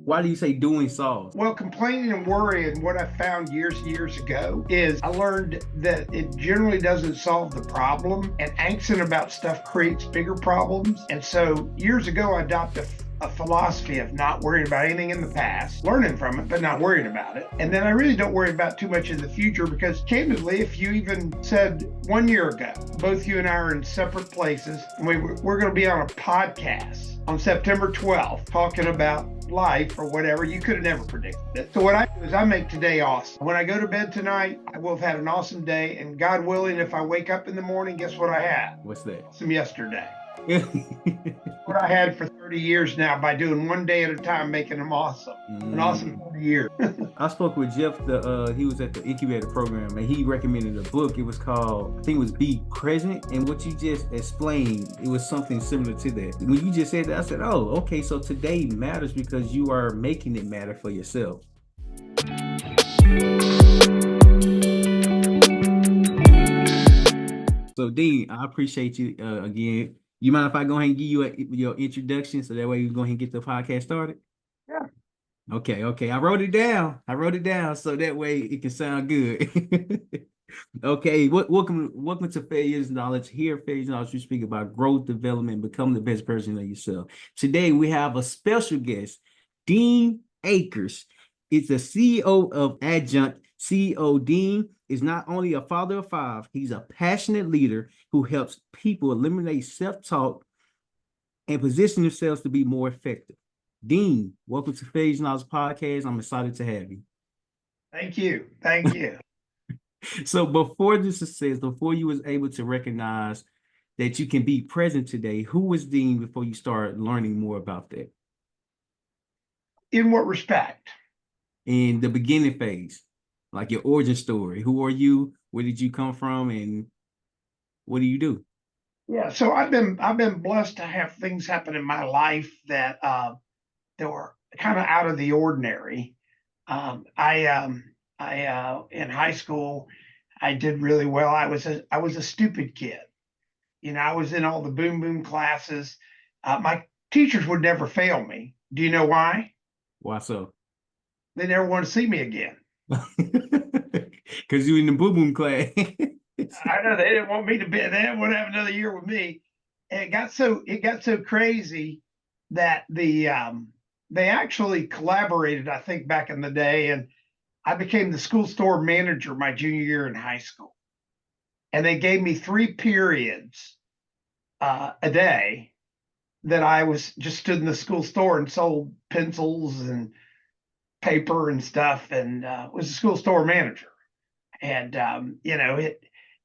Why do you say doing solves? Well, complaining and worrying, what I found years and years ago is I learned that it generally doesn't solve the problem, and angsting about stuff creates bigger problems. And so years ago, I adopted a philosophy of not worrying about anything in the past, learning from it, but not worrying about it. And then I really don't worry about too much in the future because, candidly, if you even said 1 year ago, both you and I are in separate places, and we're going to be on a podcast on September 12th talking about life or whatever, you could have never predicted it. So what I do is I make today awesome. When I go to bed tonight, I will have had an awesome day. And God willing, if I wake up in the morning, guess what I had? What's that? Awesome yesterday. What I had for 30 years now by doing one day at a time, making them awesome. An awesome 30 years. I spoke with Jeff. He was at the incubator program, and he recommended a book. It was called, I think it was Be Present. And what you just explained, it was something similar to that. When you just said that, I said, "Oh, okay. So today matters because you are making it matter for yourself." So, Dean, I appreciate you again. You mind if I go ahead and give you your introduction so that way we go ahead and get the podcast started? Yeah. Okay. I wrote it down so that way it can sound good. Okay, welcome to Failures Knowledge. Here at Failures Knowledge, we speak about growth, development, become the best version of yourself. Today, we have a special guest, Dean Akers. It's the CEO of Adjunct CEO. Dean is not only a father of five, he's a passionate leader who helps people eliminate self-talk and position themselves to be more effective. Dean, welcome to Failures Knowledge Podcast. I'm excited to have you. Thank you. Thank you. So before the success, before you was able to recognize that you can be present today, who was Dean before you started learning more about that? In what respect? In the beginning phase, like your origin story. Who are you? Where did you come from? And what do you do? Yeah, so I've been blessed to have things happen in my life that were kind of out of the ordinary. I in high school I did really well. I was a stupid kid. I was in all the boom boom classes. My teachers would never fail me. Do you know why? Why so? They never want to see me again. Because you in the boom boom class. I know they didn't want me to be. They didn't want to have another year with me. And it got so crazy that they actually collaborated. I think back in the day, and I became the school store manager my junior year in high school. And they gave me 3 periods a day that I was just stood in the school store and sold pencils and paper and stuff, and was a school store manager. And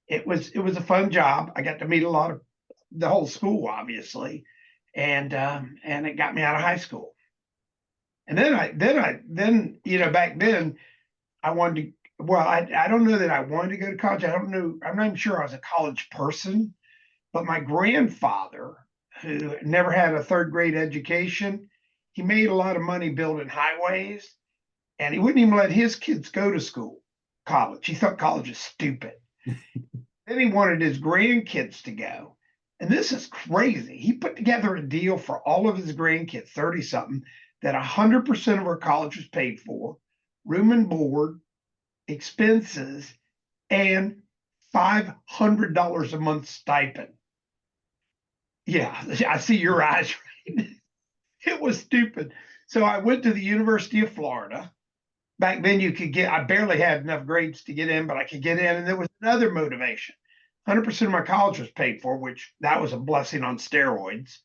it was a fun job. I got to meet a lot of the whole school, obviously, and it got me out of high school. And then back then I wanted to. Well, I don't know that I wanted to go to college. I don't know. I'm not even sure I was a college person. But my grandfather, who never had a third grade education, he made a lot of money building highways, and he wouldn't even let his kids go to school, college. He thought college was stupid. Then he wanted his grandkids to go. And this is crazy. He put together a deal for all of his grandkids, 30 something, that 100% of our college was paid for, room and board, expenses, and $500 a month stipend. Yeah, I see your eyes. Right? It was stupid. So I went to the University of Florida. Back then, I barely had enough grades to get in, but I could get in. And there was another motivation. 100% of my college was paid for, which that was a blessing on steroids.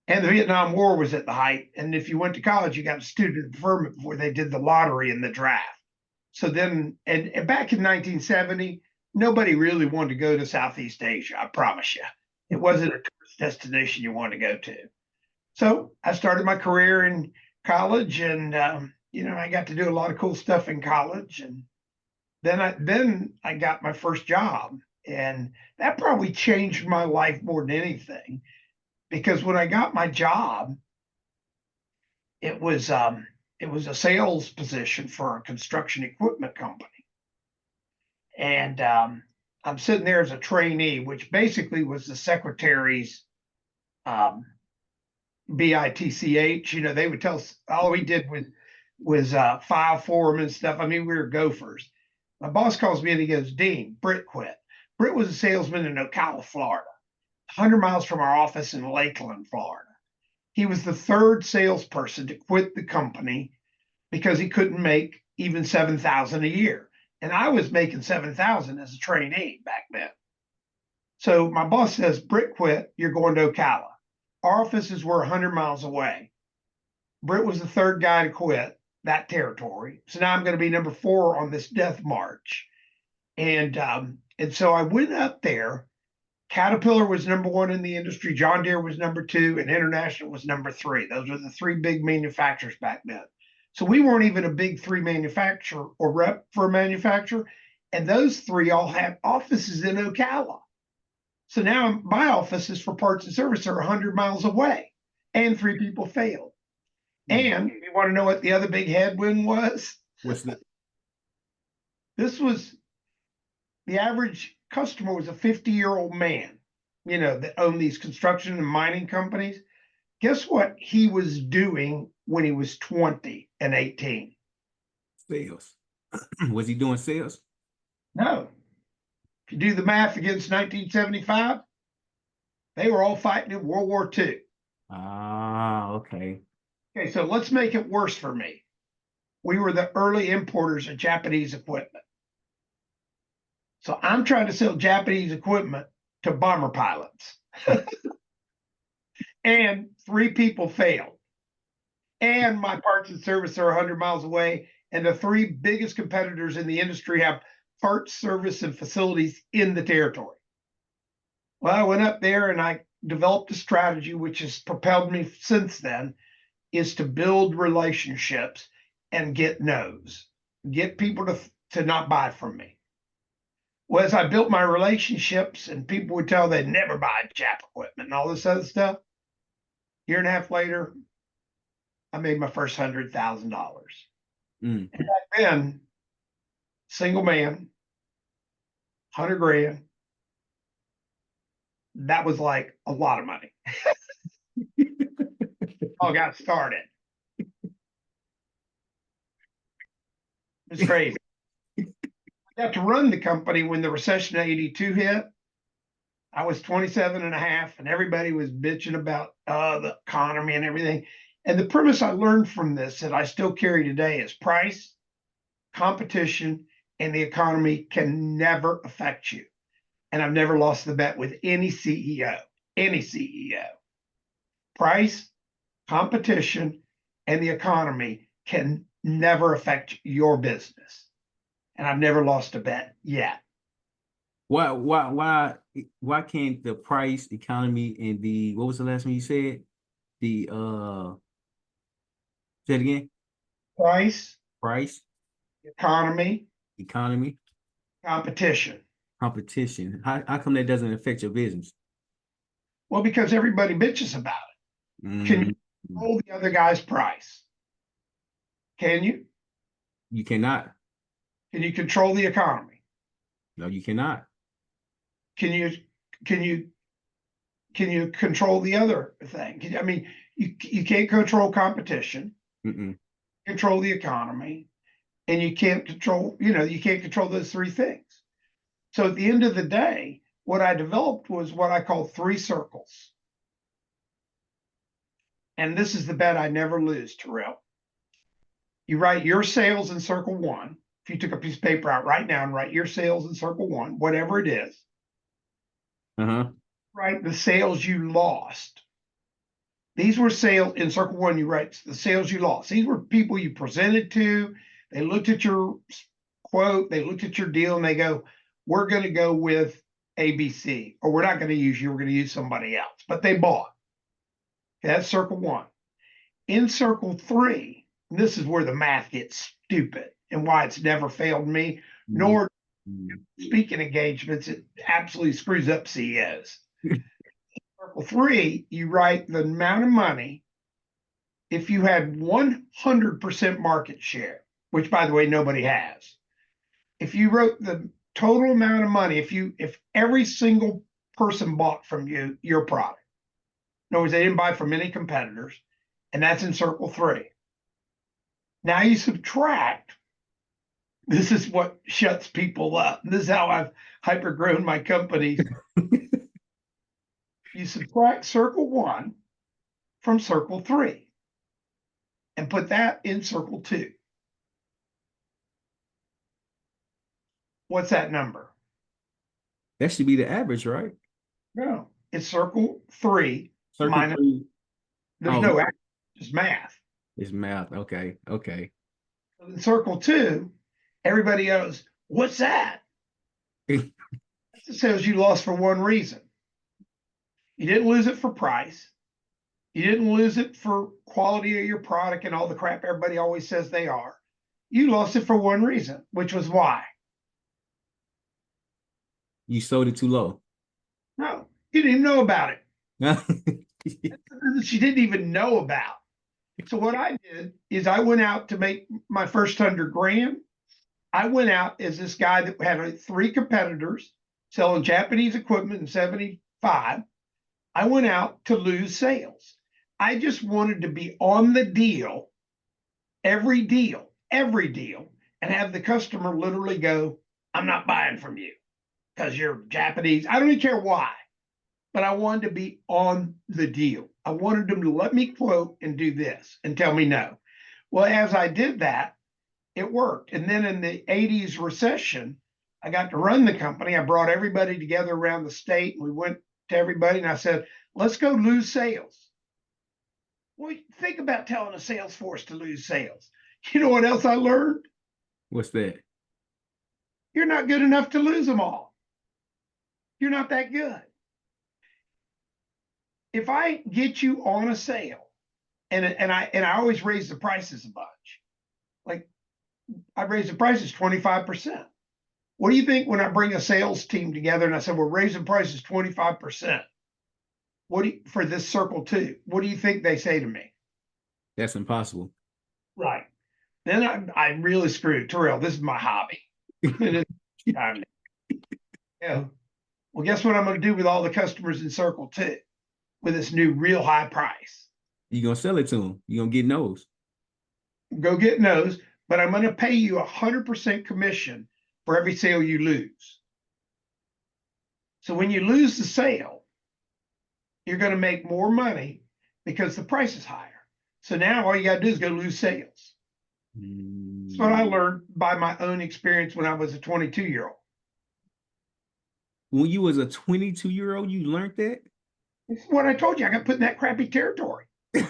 And the Vietnam War was at the height. And if you went to college, you got a student deferment before they did the lottery and the draft. So then, and back in 1970, nobody really wanted to go to Southeast Asia, I promise you. It wasn't a tourist destination you wanted to go to. So I started my career in college, and I got to do a lot of cool stuff in college. And then I got my first job, and that probably changed my life more than anything, because when I got my job, it was a sales position for a construction equipment company, and I'm sitting there as a trainee, which basically was the secretary's BITCH. They would tell us all we did was file for them and stuff. I mean, we were gophers. My boss calls me and he goes, Dean, Britt quit. Britt was a salesman in Ocala, Florida, 100 miles from our office in Lakeland, Florida. He was the third salesperson to quit the company because he couldn't make even $7,000 a year. And I was making $7,000 as a trainee back then. So my boss says, Britt quit, you're going to Ocala. Our offices were 100 miles away. Britt was the third guy to quit that territory. So now I'm going to be number 4 on this death march. And so I went up there. Caterpillar was number 1 in the industry. John Deere was number 2, and International was number 3. Those were the 3 big manufacturers back then. So we weren't even a big 3 manufacturer or rep for a manufacturer. And those 3 all had offices in Ocala. So now my offices for parts and service are 100 miles away, and 3 people failed. And you want to know what the other big headwind was? What's that? This was the average customer was a 50-year-old man, that owned these construction and mining companies. Guess what he was doing when he was 20 and 18? Sales. Was he doing sales? No. If you do the math against 1975, they were all fighting in World War II. Ah, okay. Okay, so let's make it worse for me. We were the early importers of Japanese equipment. So I'm trying to sell Japanese equipment to bomber pilots. And 3 people failed. And my parts and service are 100 miles away. And the 3 biggest competitors in the industry have parts, service, and facilities in the territory. Well, I went up there and I developed a strategy which has propelled me since then, is to build relationships and get no's, get people to not buy from me. Well, as I built my relationships and people would tell they'd never buy Jap equipment and all this other stuff, year and a half later, I made my first $100,000. And back then, single man, 100 grand, that was like a lot of money. All got started. It's crazy. I got to run the company when the recession of 82 hit. I was 27 and a half, and everybody was bitching about the economy and everything. And the premise I learned from this that I still carry today is price, competition, and the economy can never affect you. And I've never lost the bet with any CEO, Price, competition, and the economy can never affect your business. And I've never lost a bet yet. Why can't the price, economy, and what was the last one you said? Say it again. Price, economy, competition. How come that doesn't affect your business? Well, because everybody bitches about it. Can you control the other guy's price? Can you? You cannot. Can you control the economy? No, you cannot. Can you control the other thing? I mean, you can't control competition, control the economy, and you can't control those 3 things. So at the end of the day, what I developed was what I call 3 circles. And this is the bet I never lose, Terrell. You write your sales in circle 1. If you took a piece of paper out right now and write your sales in circle 1, whatever it is, write the sales you lost. These were sales in circle 1. You write the sales you lost. These were people you presented to. They looked at your quote, they looked at your deal, and they go, we're going to go with ABC, or we're not going to use you, we're going to use somebody else. But they bought. Okay, that's circle 1. In circle 3, this is where the math gets stupid and why it's never failed me, nor speaking engagements, it absolutely screws up CEOs. Circle 3, you write the amount of money if you had 100% market share, which by the way, nobody has. If you wrote the total amount of money, if every single person bought from you your product, In other words, they didn't buy from any competitors, and that's in circle 3. Now you subtract. This is what shuts people up. This is how I've hyper grown my companies. You subtract circle 1 from circle 3 and put that in circle 2. What's that number? That should be the average, right? No, it's circle 3 Circle minus. 3. There's no average, just math. It's math. Okay. Okay. In circle 2, everybody goes, "What's that?" It says you lost for one reason. You didn't lose it for price. You didn't lose it for quality of your product and all the crap everybody always says they are. You lost it for one reason, which was why? You sold it too low. No, you didn't even know about it. She didn't even know about. So what I did is I went out to make my first 100 grand. I went out as this guy that had 3 competitors selling Japanese equipment in 75. I went out to lose sales. I just wanted to be on the deal, every deal, and have the customer literally go, "I'm not buying from you because you're Japanese." I don't even care why, but I wanted to be on the deal. I wanted them to let me quote and do this and tell me no. Well, as I did that, it worked. And then in the 80s recession, I got to run the company. I brought everybody together around the state. And we went to everybody and I said, "Let's go lose sales." Well, think about telling a sales force to lose sales. You know what else I learned? What's that? You're not good enough to lose them all. You're not that good. If I get you on a sale, and I always raise the prices a bunch. Like I raise the prices 25%. What do you think when I bring a sales team together and I said we're raising prices 25%? What do you, for this circle 2? What do you think they say to me? That's impossible. Right. Then I really screwed. Terryl, this is my hobby. Yeah. Well, guess what I'm going to do with all the customers in circle 2 with this new real high price? You're going to sell it to them. You're going to get no's. Go get no's, but I'm going to pay you 100% commission for every sale you lose. So when you lose the sale, you're going to make more money because the price is higher. So now all you got to do is go lose sales. That's what I learned by my own experience when I was a 22-year-old. When you was a 22-year-old, you learned that? It's what I told you. I got put in that crappy territory. I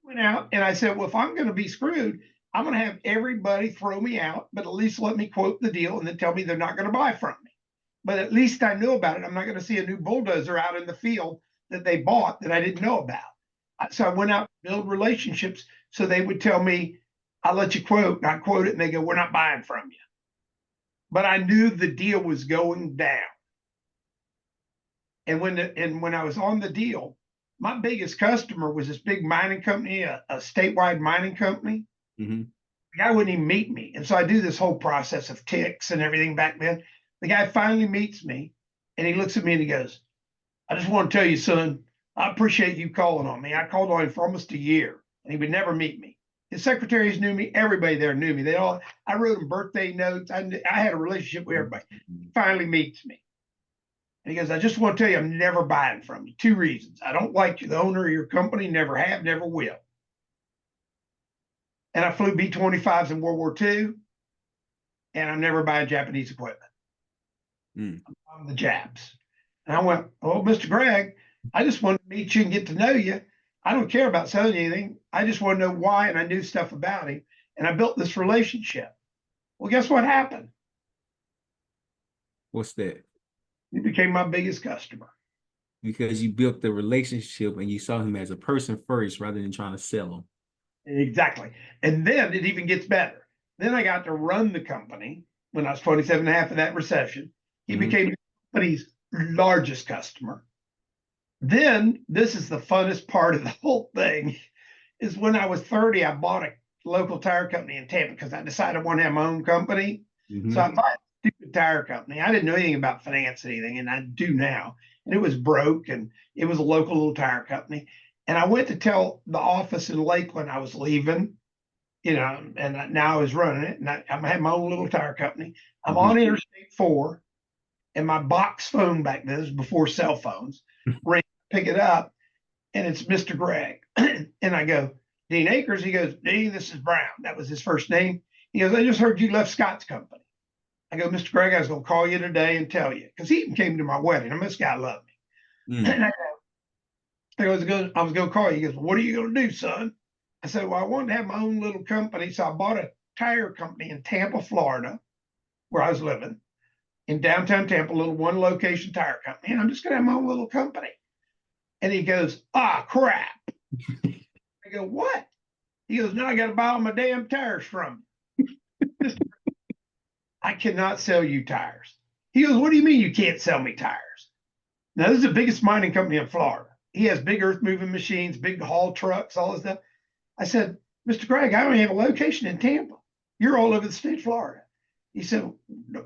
went out and I said, well, if I'm going to be screwed, I'm going to have everybody throw me out, but at least let me quote the deal and then tell me they're not going to buy from me. But at least I knew about it. I'm not going to see a new bulldozer out in the field that they bought that I didn't know about. So I went out to build relationships so they would tell me, "I'll let you quote," and I quote it and they go, "We're not buying from you." But I knew the deal was going down. And when I was on the deal, my biggest customer was this big mining company, a statewide mining company. Mm-hmm. The guy wouldn't even meet me. And so I do this whole process of ticks and everything back then. The guy finally meets me and he looks at me and he goes, "I just want to tell you, son, I appreciate you calling on me. I called on him for almost a year and he would never meet me. His secretaries knew me. Everybody there knew me. I wrote them birthday notes. I had a relationship with everybody. He finally meets me. And he goes, "I just want to tell you, I'm never buying from you. 2 reasons. I don't like you, the owner of your company, never have, never will. And I flew B-25s in World War II, and I'm never buying Japanese equipment. I'm the Japs." And I went, "Oh, Mr. Gregg, I just wanted to meet you and get to know you. I don't care about selling you anything. I just want to know why." And I knew stuff about him. And I built this relationship. Well, guess what happened? What's that? He became my biggest customer. Because you built the relationship and you saw him as a person first rather than trying to sell him. Exactly. And then it even gets better. Then I got to run the company when I was 27 and a half of that recession. He became the company's largest customer. Then this is the funnest part of the whole thing is when I was 30, I bought a local tire company in Tampa because I decided I want to have my own company. So I bought a stupid tire company. I didn't know anything about finance or anything, and I do now. and it was broke, and it was a local little tire company. And I went to tell the office in Lakeland I was leaving, and now I was running it, and I had my own little tire company. I'm on Interstate 4, and my box phone back then, this was before cell phones, ring, pick it up, and it's Mr. Greg. And I go, Dean Akers. He goes, Dean, this is Brown. That was his first name. He goes, I just heard you left Scott's company. I go, Mr. Greg, I was going to call you today and tell you, because he even came to my wedding. I mean, this guy loved me. And I was going to call you. He goes, what are you going to do, son? I said, well, I wanted to have my own little company. So I bought a tire company in Tampa, Florida, where I was living, in downtown Tampa, a little one location tire company. And I'm just going to have my own little company. And he goes, crap. I go, what? He goes, no, I got to buy all my damn tires from you. I cannot sell you tires. He goes, what do you mean you can't sell me tires? Now, this is the biggest mining company in Florida. He has big earth moving machines, big haul trucks, all this stuff. I said, Mr. Greg, I only have a location in Tampa. You're all over the state of Florida. He said,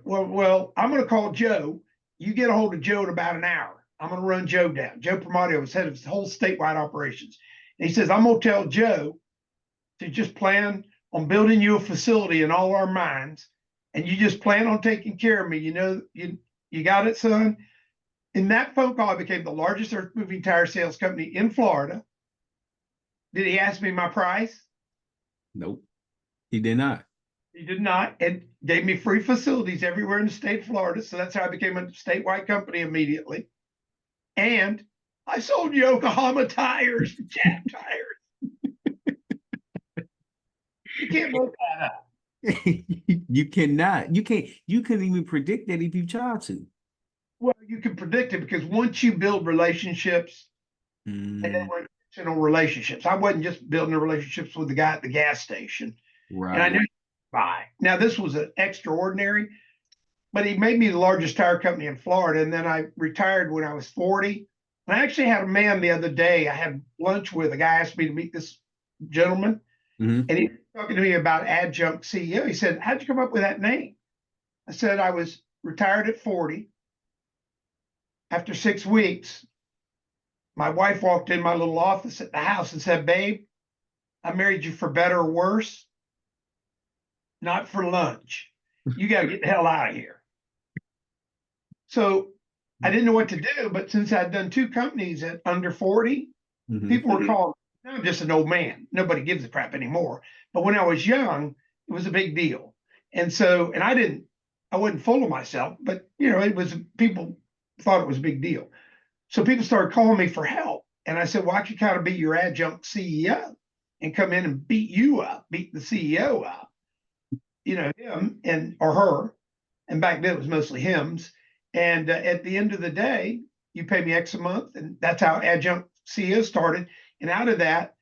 well, I'm going to call Joe. You get a hold of Joe in about an hour. I'm going to run Joe down. Joe Primario was head of the whole statewide operations. And he says, I'm going to tell Joe to just plan on building you a facility in all our mines, and you just plan on taking care of me. You got it, son? In that phone call, I became the largest earth moving tire sales company in Florida. Did he ask me my price? Nope, he did not. He did not, and gave me free facilities everywhere in the state of Florida. So that's how I became a statewide company immediately. And I sold Yokohama tires, Jap tires. You can't look that up. You cannot. You couldn't even predict that if you tried to. Well, you can predict it because once you build relationships, and they were intentional relationships. I wasn't just building the relationships with the guy at the gas station. Right. And I knew buy. Now, this was an extraordinary, but he made me the largest tire company in Florida. And then I retired when I was 40. And I actually had a man the other day. I had lunch with a guy, asked me to meet this gentleman. And he was talking to me about Adjunct CEO. He said, how'd you come up with that name? I said, I was retired at 40. After 6 weeks, my wife walked in my little office at the house and said, babe, I married you for better or worse, not for lunch. You got to get the hell out of here. So I didn't know what to do, but since I'd done 2 companies at under 40, people were calling. Now I'm just an old man. Nobody gives a crap anymore. But when I was young, it was a big deal. And so, and I wasn't full of myself, but it was, people thought it was a big deal. So people started calling me for help. And I said, well, I could kind of be your adjunct CEO and come in and beat you up, beat the CEO up, him or her. And back then it was mostly hims. And at the end of the day, you pay me X a month. And that's how Adjunct CEO started. And out of that,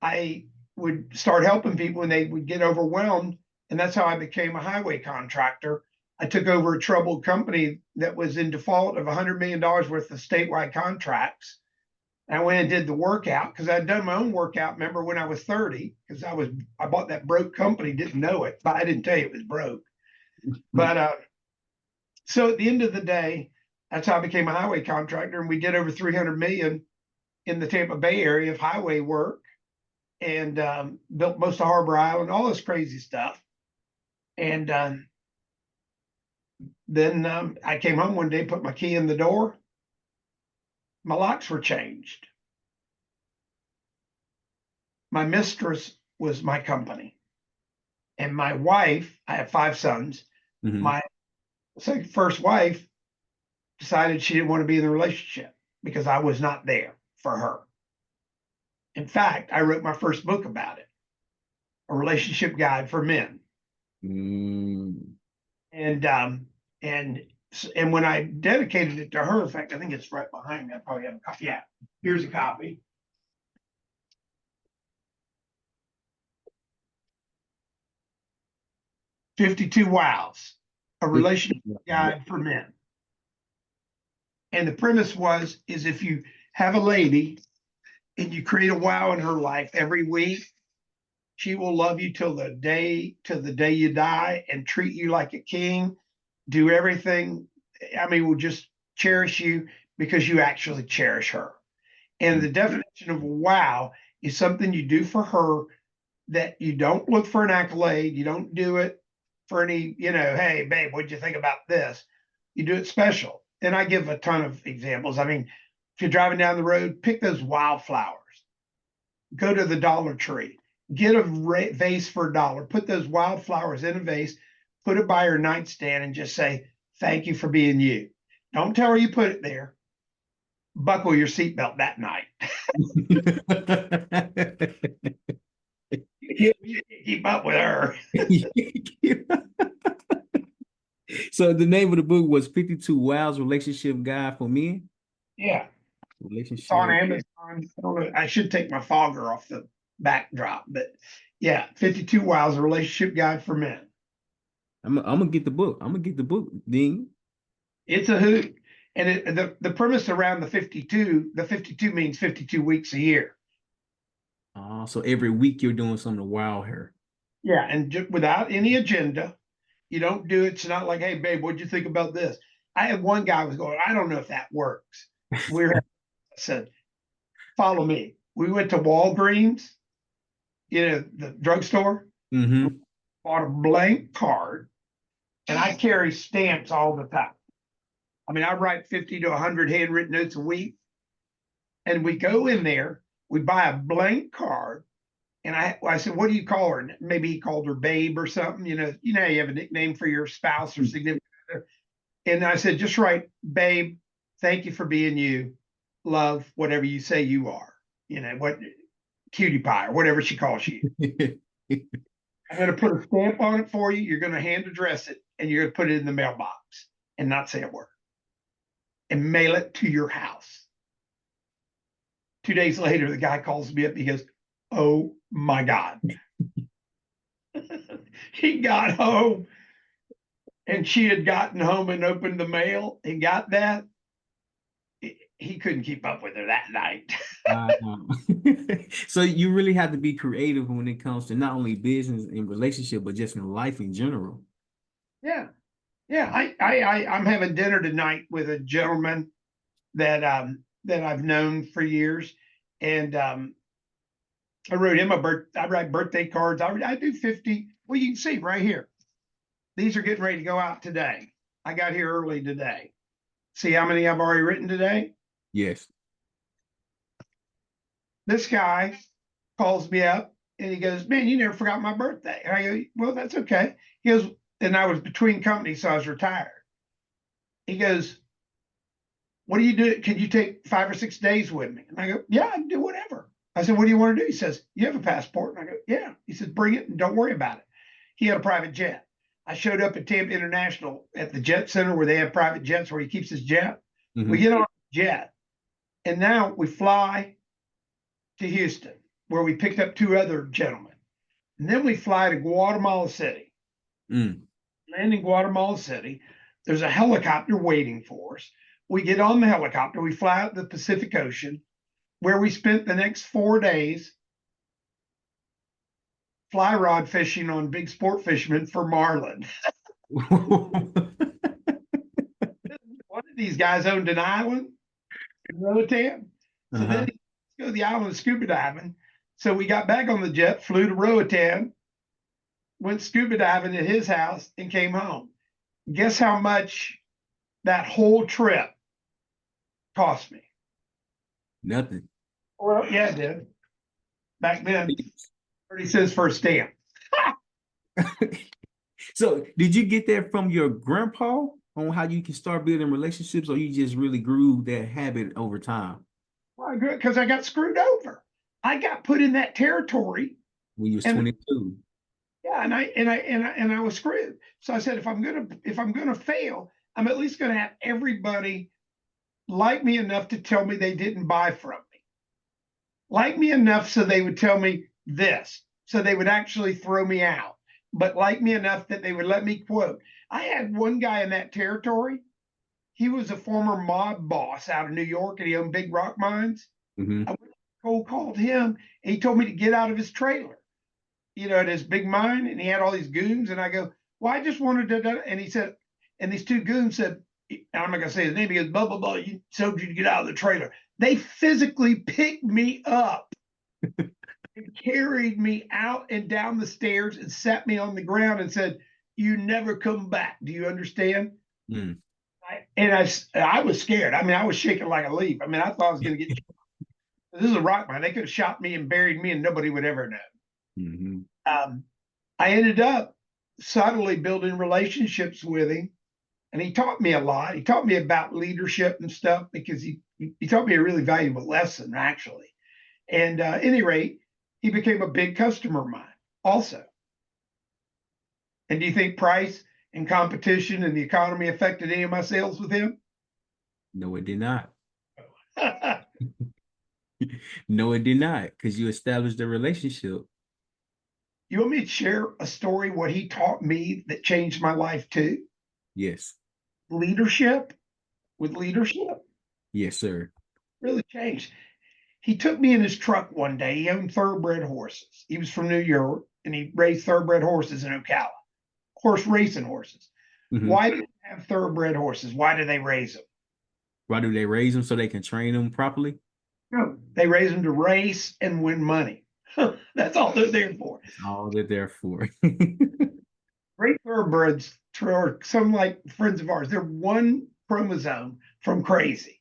I would start helping people and they would get overwhelmed. And that's how I became a highway contractor. I took over a troubled company that was in default of $100 million worth of statewide contracts. And I went and did the workout because I'd done my own workout, remember, when I was 30, because I bought that broke company, didn't know it, but I didn't tell you it was broke. But so at the end of the day, that's how I became a highway contractor. And we did over 300 million in the Tampa Bay area of highway work, and built most of Harbor Island, all this crazy stuff. And then I came home one day, put my key in the door. My locks were changed. My mistress was my company. And my wife, I have 5 sons. My first wife decided she didn't want to be in the relationship because I was not there for her. In fact, I wrote my first book about it, A Relationship Guide for Men. And when I dedicated it to her, in fact, I think it's right behind me. I probably have a copy. Yeah, here's a copy. "52 Wows, A Relationship Guide for Men." And the premise is if you have a lady and you create a wow in her life every week, she will love you till the day you die and treat you like a king, do everything. I mean, will just cherish you, because you actually cherish her. And the definition of wow is something you do for her that you don't look for an accolade. You don't do it for any, hey, babe, what'd you think about this? You do it special. And I give a ton of examples. I mean, if you're driving down the road, pick those wildflowers. Go to the Dollar Tree. Get a vase for $1. Put those wildflowers in a vase. Put it by her nightstand and just say, thank you for being you. Don't tell her you put it there. Buckle your seatbelt that night. You can't keep up with her. So the name of the book was 52 Wows Relationship Guide for Men. Yeah. Relationship. It's on Amazon. I don't know. I should take my fogger off the backdrop, but yeah, 52 Wows, a relationship guide for men. I'm gonna get the book. I'm gonna get the book, Ding. It's a hoot. And the premise around the 52 means 52 weeks a year. So every week you're doing something to wow her. Yeah, and without any agenda. You don't do it. It's not like, hey, babe, what'd you think about this? I had one guy was going, I don't know if that works. I said, follow me. We went to Walgreens, the drugstore, bought a blank card, and I carry stamps all the time. I mean, I write 50 to 100 handwritten notes a week. And we go in there, we buy a blank card. And I said, what do you call her? And maybe he called her babe or something. You have a nickname for your spouse or significant other. And I said, just write, babe, thank you for being you. Love, whatever you say you are. What cutie pie or whatever she calls you. I'm going to put a stamp on it for you. You're going to hand address it and you're going to put it in the mailbox and not say a word and mail it to your house. 2 days later, the guy calls me up. He goes, oh my God. He got home and she had gotten home and opened the mail and got that. He couldn't keep up with her that night. So you really have to be creative when it comes to not only business and relationship, but just in life in general. Yeah. Yeah. I'm having dinner tonight with a gentleman that I've known for years. And I wrote him I write birthday cards. I do 50. Well, you can see right here. These are getting ready to go out today. I got here early today. See how many I've already written today? Yes. This guy calls me up and he goes, man, you never forgot my birthday. And I go, well, that's okay. He goes, and I was between companies, so I was retired. He goes, what do you do? Can you take 5 or 6 days with me? And I go, yeah, I can do whatever. I said, what do you want to do? He says, you have a passport? And I go, yeah. He says, bring it and don't worry about it. He had a private jet. I showed up at Tampa International at the jet center where they have private jets where he keeps his jet. We get on the jet and now we fly to Houston where we picked up 2 other gentlemen. And then we fly to Guatemala City. Land in Guatemala City. There's a helicopter waiting for us. We get on the helicopter. We fly out the Pacific Ocean where we spent the next 4 days fly rod fishing on big sport fishermen for marlin. One of these guys owned an island in Roatan. So then he go to the island scuba diving. So we got back on the jet, flew to Roatan, went scuba diving at his house and came home. Guess how much that whole trip cost me? Nothing. Well, yeah, it did. Back then, 30 cents for a stamp. So did you get that from your grandpa on how you can start building relationships, or you just really grew that habit over time? Well, because I got screwed over. I got put in that territory when you was 22. Yeah, and I was screwed. So I said, if I'm gonna fail, I'm at least gonna have everybody like me enough to tell me they didn't buy from me. Like me enough so they would tell me this, so they would actually throw me out, but like me enough that they would let me quote. I had one guy in that territory. He was a former mob boss out of New York and he owned big rock mines. I cold called him and he told me to get out of his trailer, at his big mine, and he had all these goons. And I go, well, I just wanted to, and he said, and these 2 goons said, I'm not gonna say his name, he goes, blah, blah, blah, you told you to get out of the trailer. They physically picked me up and carried me out and down the stairs and sat me on the ground and said, you never come back. Do you understand? Mm. I was scared. I mean, I was shaking like a leaf. I mean, I thought I was going to get shot. This is a rock mine. They could have shot me and buried me and nobody would ever know. Mm-hmm. I ended up subtly building relationships with him, and he taught me a lot. He taught me about leadership and stuff because he taught me a really valuable lesson, actually. And at any rate, he became a big customer of mine also. And do you think price and competition and the economy affected any of my sales with him? No, it did not. You No, it did not, because you established a relationship. want me to share a story what he taught me that changed my life too? Yes. Leadership with leadership Yes, sir. really changed. He took me in his truck one day. He owned thoroughbred horses. He was from New York and he raised thoroughbred horses in Ocala, horse racing horses. Mm-hmm. Why do they have thoroughbred horses? Why do they raise them? Why do they raise them so they can train them properly? No, they raise them to race and win money. That's all they're there for. That's all they're there for. Great thoroughbreds are some like friends of ours. They're one chromosome from crazy.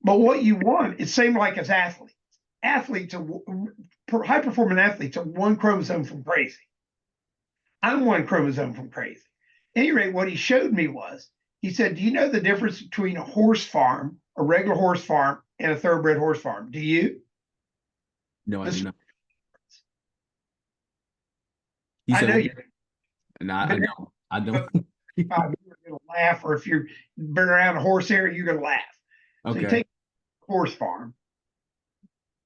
But what you want is same like as athletes. Athletes are high performing athletes are one chromosome from crazy. I'm one chromosome from crazy. At any rate, what he showed me was he said, do you know the difference between a horse farm, a regular horse farm, and a thoroughbred horse farm? Do you? No, I This, do not. You I said, know what? you, No, but I don't. I don't. you're going to laugh, or if you've been around a horse area, you're going to laugh. So you Okay. take a horse farm,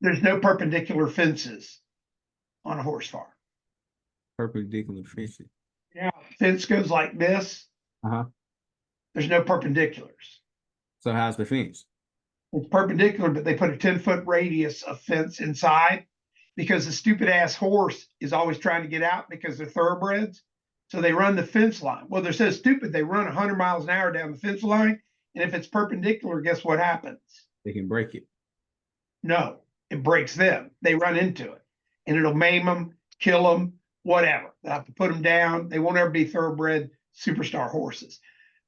there's no perpendicular fences on a horse farm. Perpendicular fences. Yeah, fence goes like this. Uh-huh. There's no perpendiculars. So how's the fence? It's perpendicular, but they put a 10-foot radius of fence inside because the stupid ass horse is always trying to get out because they're thoroughbreds. So they run the fence line. Well, they're so stupid, they run 100 miles an hour down the fence line. And if it's perpendicular, guess what happens? They can break it. No, it breaks them. They run into it and it'll maim them, kill them, whatever. They'll have to put them down. They won't ever be thoroughbred superstar horses.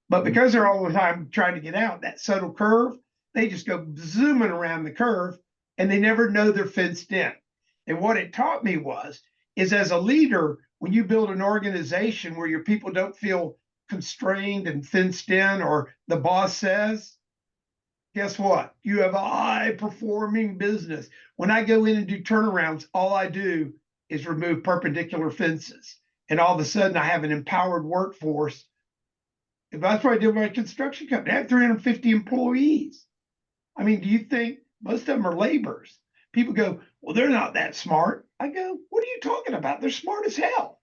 But because they're all the time trying to get out, that subtle curve, they just go zooming around the curve and they never know they're fenced in. And what it taught me is as a leader, when you build an organization where your people don't feel constrained and fenced in, or the boss says, guess what? You have a high performing business. When I go in and do turnarounds, all I do is remove perpendicular fences. And all of a sudden, I have an empowered workforce. That's what I did with my construction company. I have 350 employees. I mean, do you think most of them are laborers? People go, well, they're not that smart. I go, what are you talking about? They're smart as hell.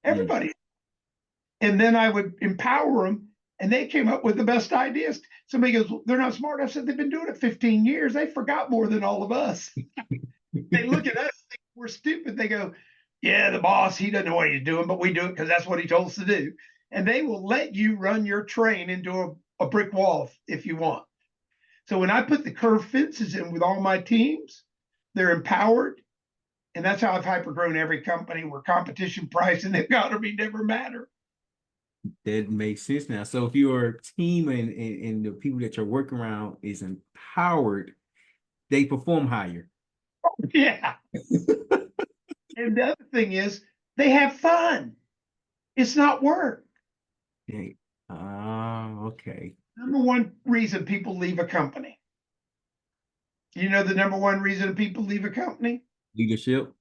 Everybody. And then I would empower them, and they came up with the best ideas. Somebody goes, well, they're not smart. I said, they've been doing it 15 years. They forgot more than all of us. They look at us, think we're stupid. They go, yeah, the boss, he doesn't know what he's doing, but we do it because that's what he told us to do. And they will let you run your train into a brick wall if you want. So when I put the curved fences in with all my teams, they're empowered. And that's how I've hypergrown every company where competition, price, and economy never matter. That makes sense now. So if your team and the people that you're working around is empowered, they perform higher. Yeah. And the other thing is they have fun. It's not work. Okay. Okay. Number one reason people leave a company. You know the number one reason people leave a company? Leadership.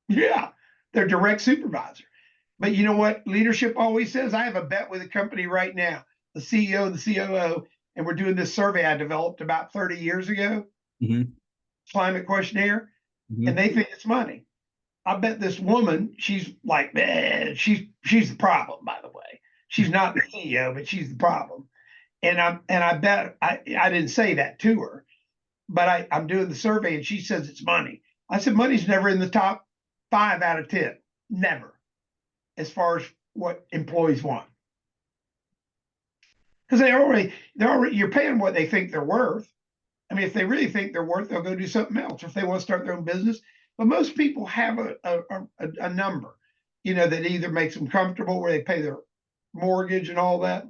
Yeah, their direct supervisor. But you know what leadership always says? I have a bet with a company right now, the CEO and the COO, and we're doing this survey I developed about 30 years ago, climate questionnaire, and they think it's money. I bet this woman, she's like, man, she's the problem, by the way. She's not the CEO, but she's the problem. And I bet I didn't say that to her, but I'm doing the survey and she says it's money. I said money's never in the top 5 out of 10. Never. As far as what employees want. because you're paying what they think they're worth. I mean, if they really think they're worth, they'll go do something else. Or if they want to start their own business, but most people have a number, that either makes them comfortable where they pay their mortgage and all that.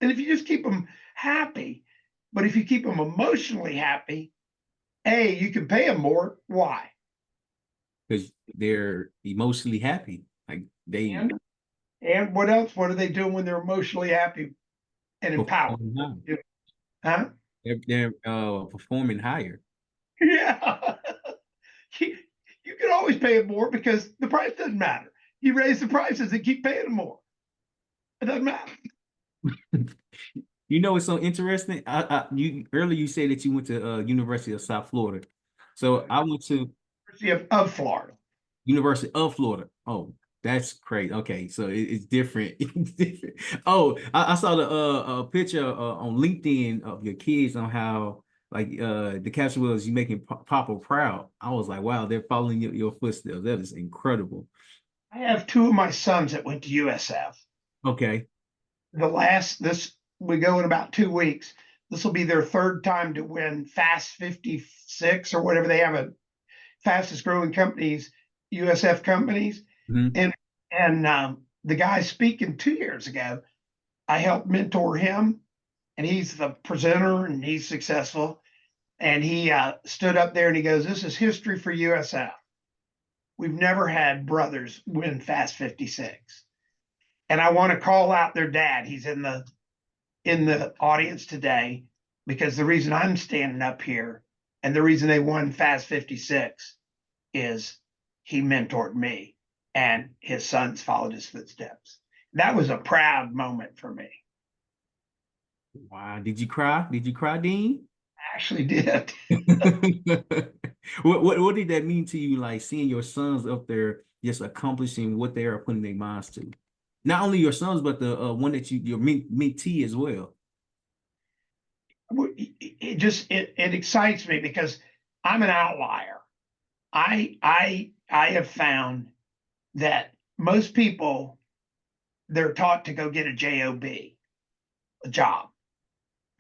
And if you just keep them happy, but if you keep them emotionally happy, you can pay them more. Why? Because they're emotionally happy. Like they And what else? What are they doing when they're emotionally happy and empowered? Huh? they're performing higher. Yeah. You can always pay them more because the price doesn't matter. You raise the prices and keep paying them more. It doesn't matter. It's so interesting. You earlier you said that you went to University of South Florida. So I went to University of Florida. University of Florida. Oh, that's great. Okay, so it's different. It's different. Oh, I saw the picture on LinkedIn of your kids on how like the caption was you making Papa proud. I was like, wow, they're following your footsteps. That is incredible. I have two of my sons that went to USF. Okay. We go in about 2 weeks. This will be their third time to win Fast 56 or whatever. They have a fastest growing companies, USF companies. Mm-hmm. And the guy speaking 2 years ago, I helped mentor him, and he's the presenter and he's successful. And he stood up there and he goes, "This is history for USF. We've never had brothers win Fast 56." And I want to call out their dad. He's in the audience today, because the reason I'm standing up here and the reason they won Fast 56 is he mentored me and his sons followed his footsteps. That was a proud moment for me. Wow. Did you cry? Did you cry, Dean? I actually did. What did that mean to you, like seeing your sons up there just accomplishing what they are putting their minds to? Not only your sons, but the one that your mentee as well. It excites me because I'm an outlier. I have found that most people, they're taught to go get a job, a job,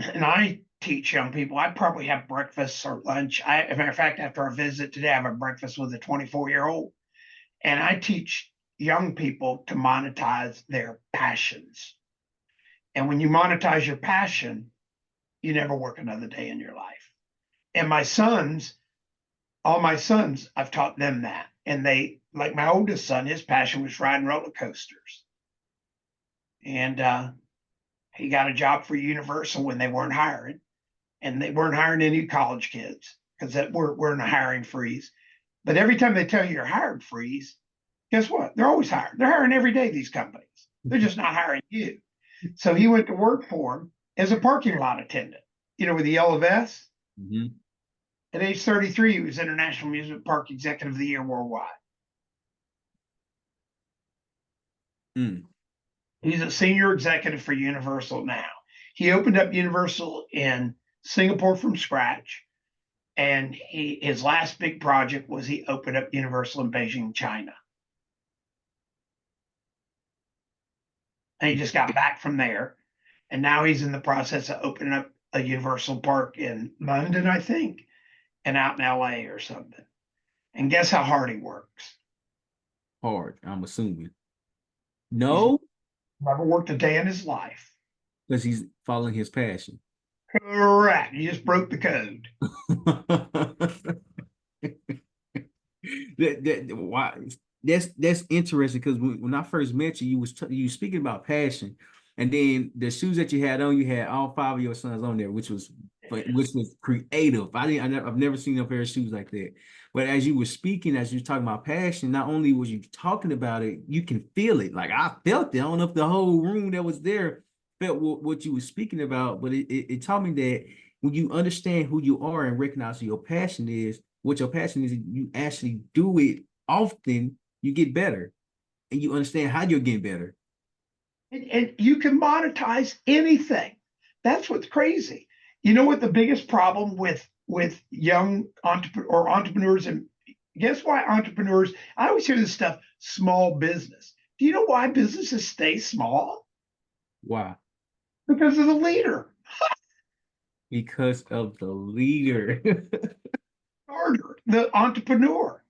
and I teach young people. I probably have breakfast or lunch. As a matter of fact, after our visit today, I have a breakfast with a 24-year-old, and I teach young people to monetize their passions. And when you monetize your passion, you never work another day in your life. And all my sons, I've taught them that. And like my oldest son, his passion was riding roller coasters. And he got a job for Universal when they weren't hiring. And they weren't hiring any college kids because we're in a hiring freeze. But every time they tell you you're hiring freeze, guess what? They're always hiring. They're hiring every day, these companies. They're just not hiring you. So he went to work for them as a parking lot attendant, with the yellow vest. Mm-hmm. At age 33, he was International Amusement Park Executive of the Year worldwide. Mm. He's a senior executive for Universal now. He opened up Universal in Singapore from scratch. And his last big project was he opened up Universal in Beijing, China. And he just got back from there. And now he's in the process of opening up a Universal park in London, I think, and out in LA or something. And guess how hard he works? Hard, I'm assuming. No? He's never worked a day in his life. Because he's following his passion. Correct. He just broke the code. Why? That's interesting because when I first met you, you was speaking about passion, and then the shoes that you had on, you had all 5 of your sons on there, which was creative. I've never seen a pair of shoes like that. But as you were speaking, as you were talking about passion, not only was you talking about it, you can feel it. Like I felt it. I don't know if the whole room that was there felt what you were speaking about, but it taught me that when you understand who you are and recognize what your passion is, you actually do it often, you get better and you understand how you're getting better. And you can monetize anything. That's what's crazy. You know what the biggest problem with young entrepreneurs, and guess why entrepreneurs, I always hear this stuff, small business. Do you know why businesses stay small? Why? Because of the leader, Because of the leader. starter, the entrepreneur.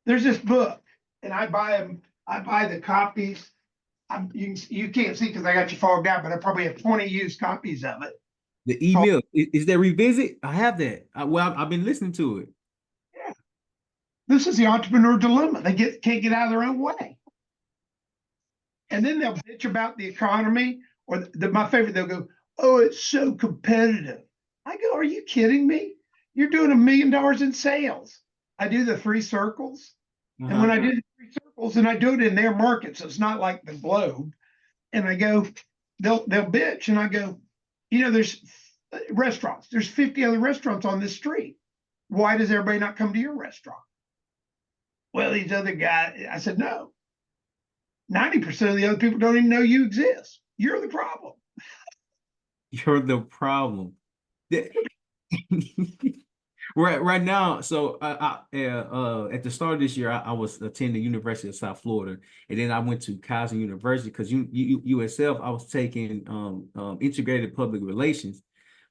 There's this book, and I buy them. I buy the copies. You can't see because I got you fogged out, but I probably have 20 used copies of it. The So, email is that revisit? I have that. I've been listening to it. yeah, this is the entrepreneur dilemma. They can't get out of their own way. And then they'll bitch about the economy, or my favorite, they'll go, "Oh, it's so competitive." I go, "Are you kidding me? You're doing $1 million in sales." I do the 3 circles. And when Uh-huh. I do the 3 circles, and I do it in their market, so it's not like the globe, and I go, they'll bitch, and I go, there's restaurants. There's 50 other restaurants on this street. Why does everybody not come to your restaurant? Well, these other guys. I said, no. 90% of the other people don't even know you exist. You're the problem. You're the problem. Right now, so at the start of this year, I was attending University of South Florida, and then I went to Kaiser University because USF, I was taking integrated public relations,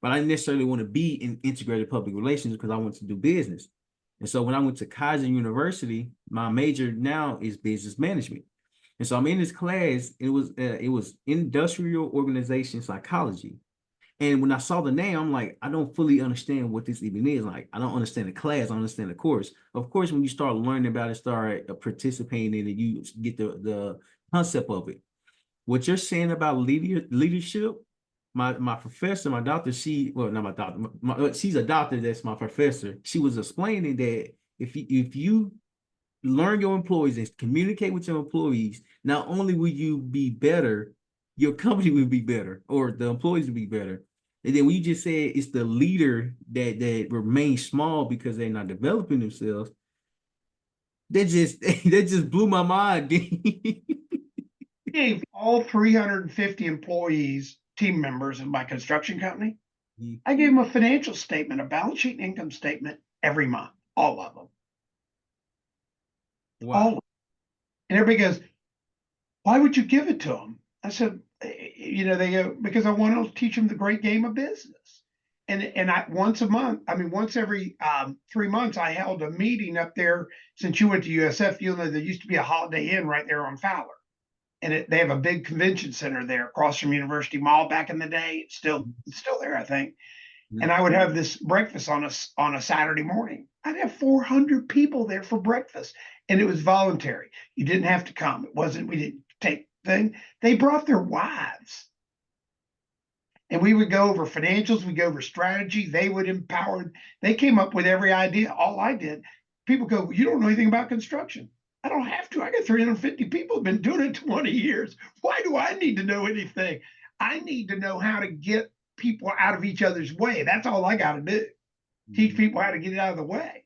but I didn't necessarily want to be in integrated public relations because I wanted to do business. And so when I went to Kaiser University, my major now is business management. And so I'm in this class. It was industrial organization psychology. And when I saw the name, I'm like, I don't fully understand what this even is. Like, I don't understand the class. I understand the course. Of course, when you start learning about it, start participating in it, you get the concept of it. What you're saying about leadership, my professor, my doctor, well, not my doctor, she's a doctor. That's my professor. She was explaining that if you learn your employees and communicate with your employees, not only will you be better, your company will be better, or the employees will be better. And then when you just said it's the leader that remains small because they're not developing themselves, that just blew my mind. Gave all 350 employees, team members of my construction company, I gave them a financial statement, a balance sheet and income statement every month, all of them. Wow. All of them. And everybody goes, "Why would you give it to them?" I said, they go, "Because I want to teach them the great game of business." And I once a month, I mean, once every 3 months, I held a meeting up there. Since you went to USF, you'll know there used to be a Holiday Inn right there on Fowler. And they have a big convention center there across from University Mall back in the day. It's still there, I think. And I would have this breakfast on a Saturday morning. I'd have 400 people there for breakfast, and it was voluntary. You didn't have to come. We didn't take thing. They brought their wives, and we would go over financials. We go over strategy. They would empower. They came up with every idea. All I did. People go, "Well, you don't know anything about construction." I don't have to. I got 350 people who've been doing it 20 years. Why do I need to know anything? I need to know how to get people out of each other's way. That's all I got to do. Teach people how to get it out of the way.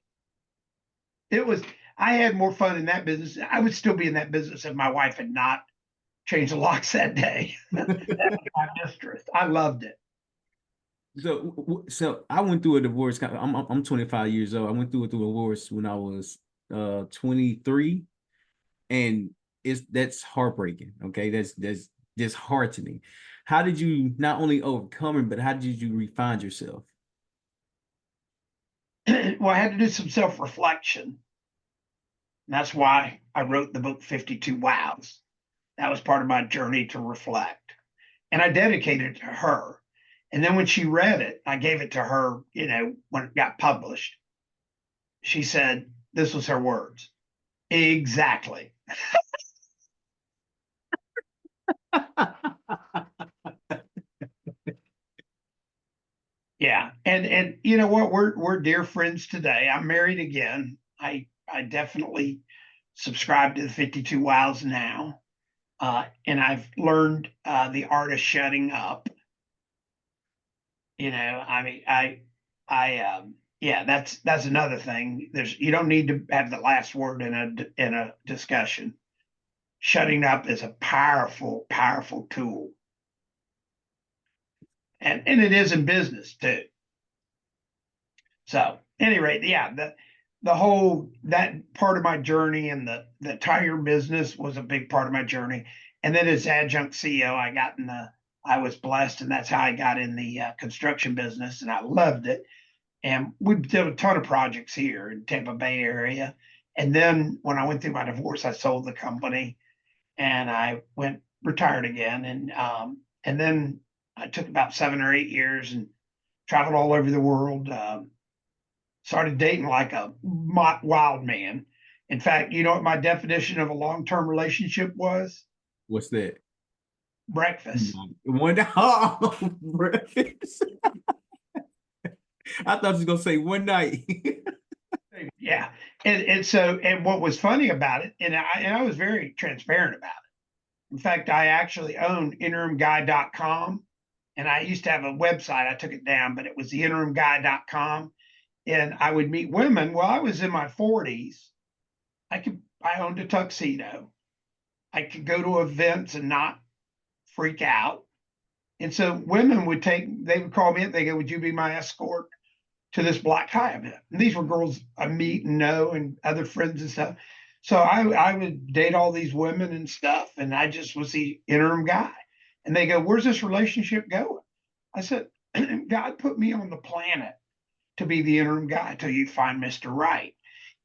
I had more fun in that business. I would still be in that business if my wife had not changed the locks that day. That was my mistress. I loved it. So I went through a divorce. I'm 25 years old. I went through a divorce when I was 23, and that's heartbreaking. Okay, that's disheartening. How did you not only overcome it, but how did you refine yourself? Well, I had to do some self-reflection. And that's why I wrote the book 52 Wows. That was part of my journey to reflect. And I dedicated it to her. And then when she read it, I gave it to her, when it got published. She said, this was her words. Exactly. Yeah. And you know what? We're dear friends today. I'm married again. I definitely subscribe to the 52 Wows now. And I've learned the art of shutting up. I mean, yeah, that's another thing. You don't need to have the last word in a discussion. Shutting up is a powerful, powerful tool, and it is in business too. So, at any rate, yeah, the whole that part of my journey and the tire business was a big part of my journey. And then as adjunct CEO, I got in the I was blessed, and that's how I got in the construction business, and I loved it. And we did a ton of projects here in Tampa Bay area. And then when I went through my divorce, I sold the company and I went retired again. And then I took about 7 or 8 years and traveled all over the world. Started dating like a wild man. In fact, you know what my definition of a long-term relationship was? What's that? Breakfast. One oh, breakfast. I thought you was gonna say one night. Yeah. And what was funny about it, and I was very transparent about it. In fact, I actually own interimguy.com. And I used to have a website. I took it down, but it was the interimguy.com. And I would meet women. Well, I was in my 40s. I owned a tuxedo. I could go to events and not freak out. And so women they would call me up, they go, would you be my escort to this black tie event? And these were girls I meet and know and other friends and stuff. So I would date all these women and stuff. And I just was the interim guy. And they go, where's this relationship going? I said, God put me on the planet to be the interim guy till you find Mr. Right.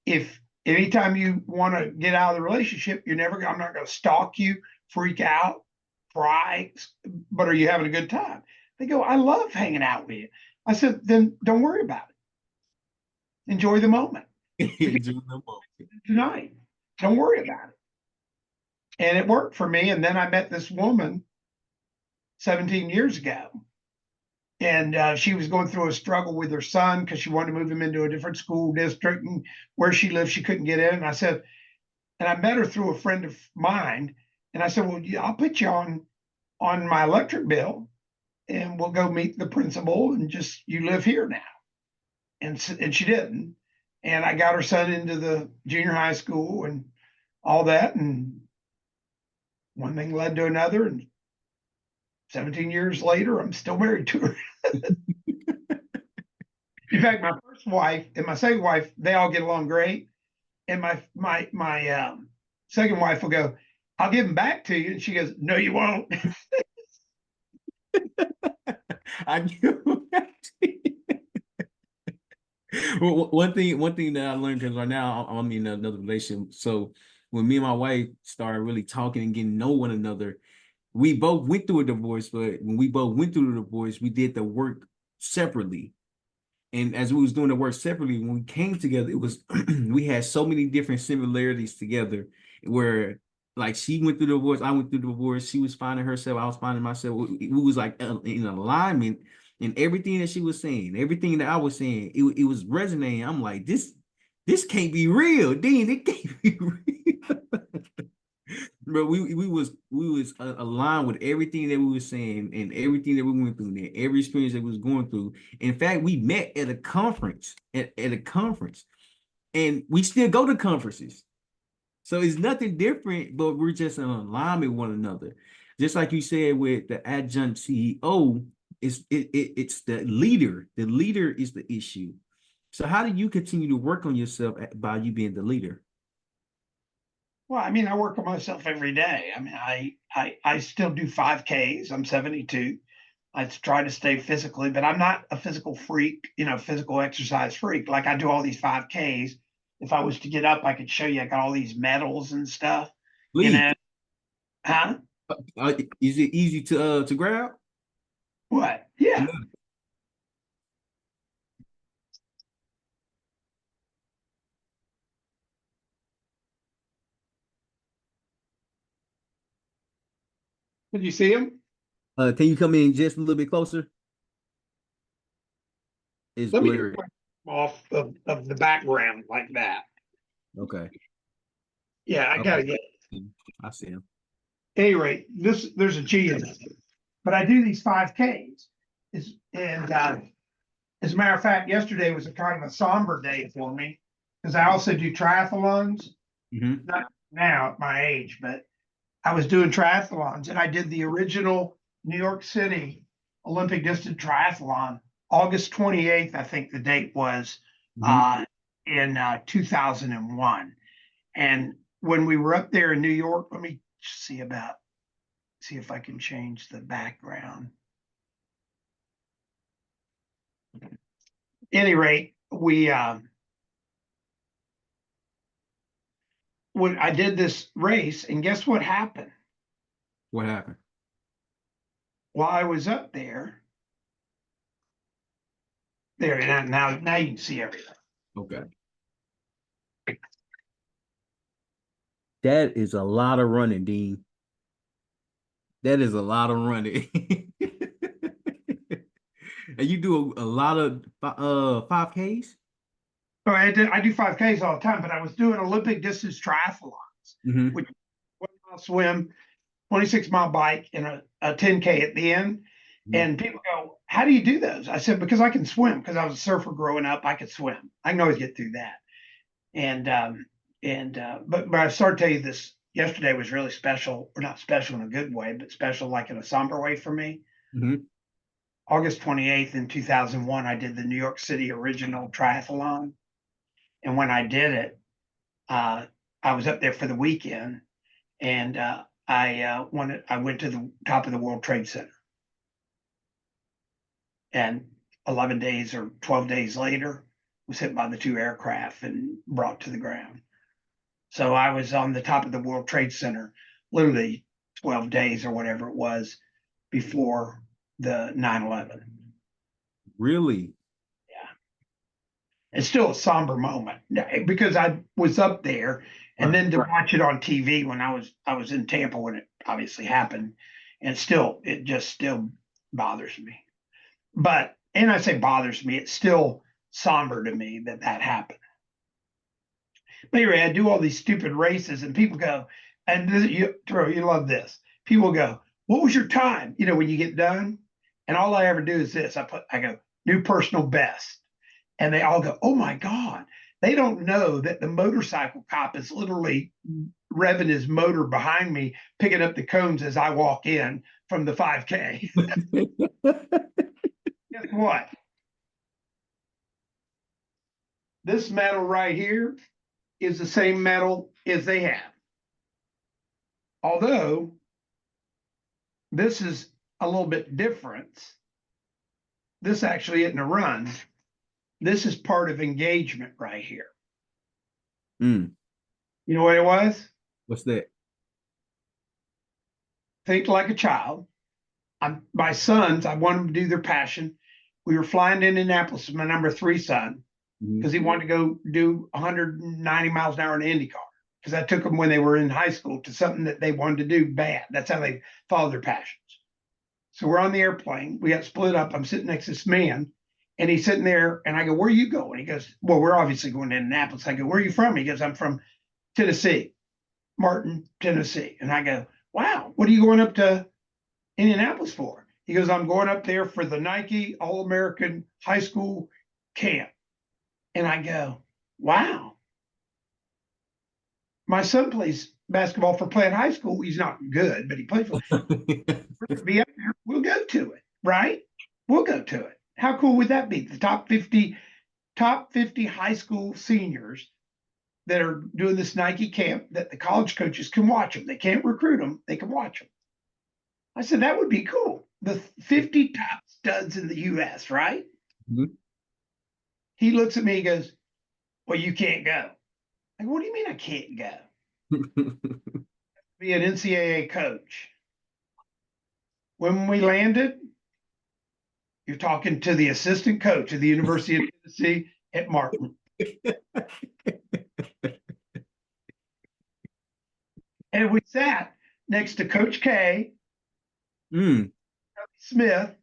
If anytime you want to get out of the relationship, I'm not going to stalk you, freak out, cry, but are you having a good time? They go, I love hanging out with you. I said, then don't worry about it. Enjoy the moment. Tonight. Don't worry about it. And it worked for me. And then I met this woman 17 years ago. And she was going through a struggle with her son because she wanted to move him into a different school district. And where she lived, she couldn't get in. And I met her through a friend of mine. And I said, well, I'll put you on my electric bill and we'll go meet the principal and just, you live here now. And she didn't. And I got her son into the junior high school and all that. And one thing led to another. And 17 years later, I'm still married to her. In fact, my first wife and my second wife, they all get along great. And my second wife will go, I'll give them back to you. And she goes, no, you won't. I knew. Well, one thing that I learned, because right now I'm in another relationship. So when me and my wife started really talking and getting to know one another, we both went through a divorce, but when we both went through the divorce, we did the work separately. And as we was doing the work separately, when we came together, it was we had so many different similarities together where like she went through the divorce, I went through the divorce, she was finding herself, I was finding myself. We was like in alignment, and everything that she was saying, everything that I was saying, it was resonating. I'm like, this can't be real, Dean. It can't be real. Bro, we was aligned with everything that we were saying and everything that we went through and every experience that we was going through. In fact, we met at a conference, at a conference, and we still go to conferences. So it's nothing different, but we're just in alignment with one another. Just like you said with the adjunct CEO, it's the leader. The leader is the issue. So how do you continue to work on yourself by you being the leader? Well, I mean, I work on myself every day. I mean, I still do 5Ks. I'm 72. I try to stay physically, but I'm not a physical freak, physical exercise freak. Like I do all these 5Ks. If I was to get up, I could show you. I got all these medals and stuff. Please. Huh? Is it easy to grab? What? Yeah. Did you see them? Can you come in just a little bit closer? It's Let me get blurry. off of the background like that. Okay. Yeah, I gotta get. I see him. Anyway, there's a G in it, but I do these 5Ks. And as a matter of fact, yesterday was a kind of a somber day for me because I also do triathlons. Not now at my age, but I was doing triathlons and I did the original New York City Olympic distance triathlon, August 28th, I think the date was, in 2001. And when we were up there in New York, let me see about see if I can change the background. Any rate, when I did this race, and guess what happened? What happened? While I was up there, now you can see everything. Okay. That is a lot of running, Dean. That is a lot of running. And you do a lot of 5Ks? So I do 5Ks all the time, but I was doing Olympic distance triathlons, Mm-hmm. which 1 mile swim, 26-mile bike, and a 10K at the end. Mm-hmm. And people go, "How do you do those?" I said, "Because I can swim. Because I was a surfer growing up, I could swim. I can always get through that." But I started to tell you this yesterday was really special, or not special in a good way, but special like in a somber way for me. Mm-hmm. August 28th in 2001, I did the New York City original triathlon. And when I did it, I was up there for the weekend, and I went to the top of the World Trade Center, and 11 days or 12 days later, was hit by the 2 aircraft and brought to the ground. So I was on the top of the World Trade Center, literally 12 days or whatever it was before the 9/11. Really? It's still a somber moment because I was up there, and then to watch it on TV when I was in Tampa when it obviously happened, and it just still bothers me. And I say bothers me, it's still somber to me that happened. But anyway, I do all these stupid races, and people go, and Terryl, you love this. People go, "What was your time?" When you get done, and all I ever do is this: I go, "New personal best." And they all go, "Oh my God." They don't know that the motorcycle cop is literally revving his motor behind me, picking up the cones as I walk in from the 5K. Guess what? This medal right here is the same medal as they have. Although this is a little bit different. This actually isn't a run. This is part of engagement right here. Mm. You know what it was? What's that? Think like a child. My sons, I want them to do their passion. We were flying to Indianapolis with my number 3 son because he wanted to go do 190 miles an hour in an IndyCar, because I took them when they were in high school to something that they wanted to do bad. That's how they follow their passions. So we're on the airplane. We got split up. I'm sitting next to this man, and he's sitting there, and I go, "Where are you going?" He goes, "Well, we're obviously going to Indianapolis." I go, "Where are you from?" He goes, "I'm from Tennessee, Martin, Tennessee." And I go, "Wow, what are you going up to Indianapolis for?" He goes, "I'm going up there for the Nike All-American High School Camp." And I go, "Wow." My son plays basketball for Plant High School. He's not good, but he plays for be up there. We'll go to it, right? We'll go to it. How cool would that be? The top 50 high school seniors that are doing this Nike camp, that the college coaches can watch them. They can't recruit them, they can watch them. I said, that would be cool. The 50 top studs in the US, right? Mm-hmm. He looks at me, he goes, "Well, you can't go." I go, "What do you mean I can't go?" Be an NCAA coach. When we landed, you're talking to the assistant coach of the University of Tennessee at Martin. And we sat next to Coach K, Smith,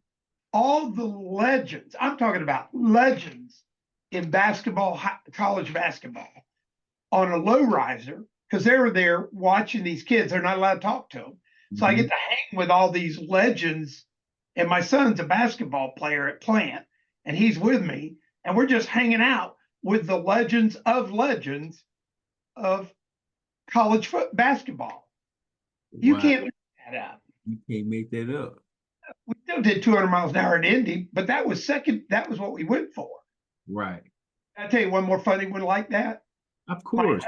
all the legends. I'm talking about legends in basketball, college basketball, on a low riser, because they were there watching these kids. They're not allowed to talk to them. So I get to hang with all these legends. And my son's a basketball player at Plant, and he's with me. And we're just hanging out with the legends of college basketball. Wow. You can't make that up. You can't make that up. We still did 200 miles an hour at Indy, but that was second. That was what we went for. Right. I'll tell you one more funny one like that. Of course.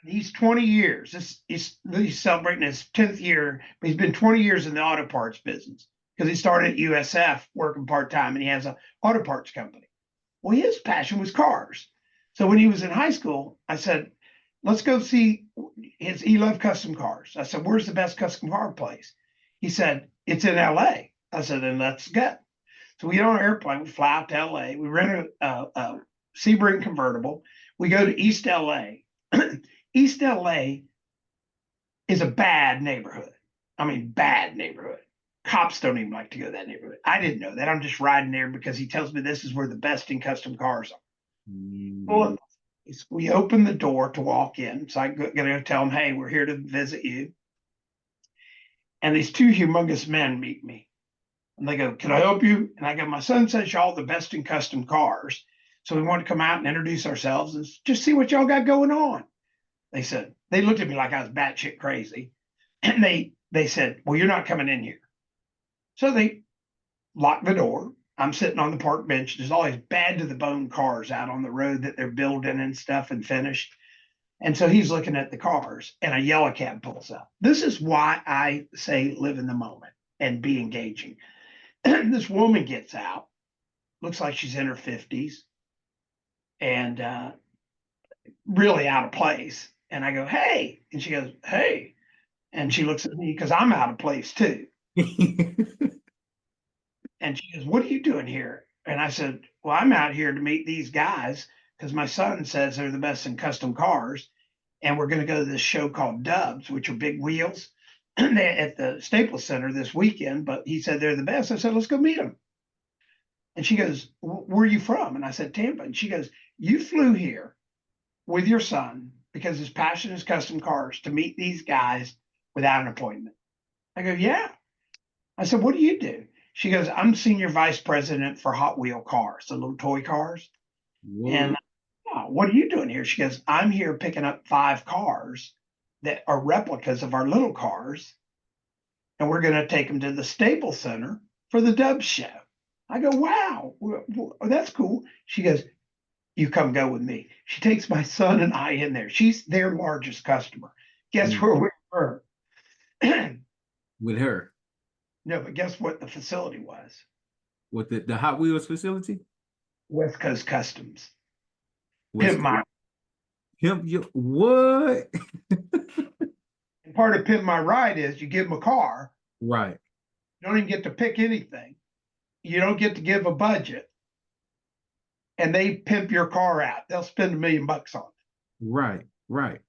He's 20 years. He's celebrating his 10th year, but he's been 20 years in the auto parts business because he started at USF working part time, and he has an auto parts company. Well, his passion was cars. So when he was in high school, I said, let's go see he loved custom cars. I said, where's the best custom car place? He said, it's in LA. I said, then let's go. So we get on an airplane, we fly out to LA, we rent a Sebring convertible, we go to East LA. East LA is a bad neighborhood. I mean, bad neighborhood. Cops don't even like to go to that neighborhood. I didn't know that. I'm just riding there because he tells me this is where the best in custom cars are. Well, we open the door to walk in. So I'm going to tell him, hey, we're here to visit you. And these two humongous men meet me. And they go, can I help you? And I go, my son says y'all the best in custom cars. So we want to come out and introduce ourselves and just see what y'all got going on. They said, they looked at me like I was batshit crazy. And they said, well, you're not coming in here. So they locked the door. I'm sitting on the park bench. There's all these bad to the bone cars out on the road that they're building and stuff and finished. And so he's looking at the cars and a yellow cab pulls up. This is why I say live in the moment and be engaging. This woman gets out, looks like she's in her 50s and really out of place. And I go, hey. And she goes, hey. And she looks at me because I'm out of place too. And she goes, what are you doing here? And I said, well, I'm out here to meet these guys because my son says they're the best in custom cars. And we're going to go to this show called Dubs, which are big wheels at the Staples Center this weekend. But he said they're the best. I said, let's go meet them. And she goes, where are you from? And I said, Tampa. And she goes, you flew here with your son because his passion is custom cars to meet these guys without an appointment. I go, yeah. I said, what do you do? She goes, I'm senior vice president for Hot Wheel cars, the little toy cars. Whoa. And what are you doing here? She goes, I'm here picking up 5 cars that are replicas of our little cars. And we're going to take them to the Staples Center for the Dubs show. I go, wow, that's cool. She goes, you come go with me. She takes my son and I in there. She's their largest customer. Guess where we were? With her. No, but guess what the facility was? What the Hot Wheels facility? West Coast Customs. Pimp my what? And part of Pimp My Ride is you give them a car. Right. You don't even get to pick anything. You don't get to give a budget. And they pimp your car out. They'll spend $1 million on it. Right, right.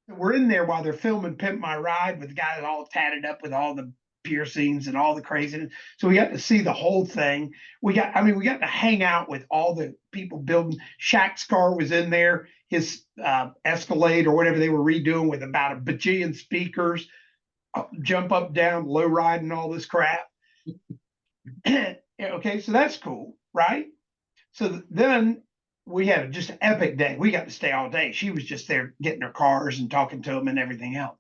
We're in there while they're filming Pimp My Ride with the guys all tatted up with all the piercings and all the craziness. So we got to see the whole thing. We got to hang out with all the people building. Shaq's car was in there, his Escalade or whatever they were redoing with about a bajillion speakers, jump up, down, low ride and all this crap. Okay, so that's cool, right? So then we had just an epic day. We got to stay all day. She was just there getting her cars and talking to them and everything else.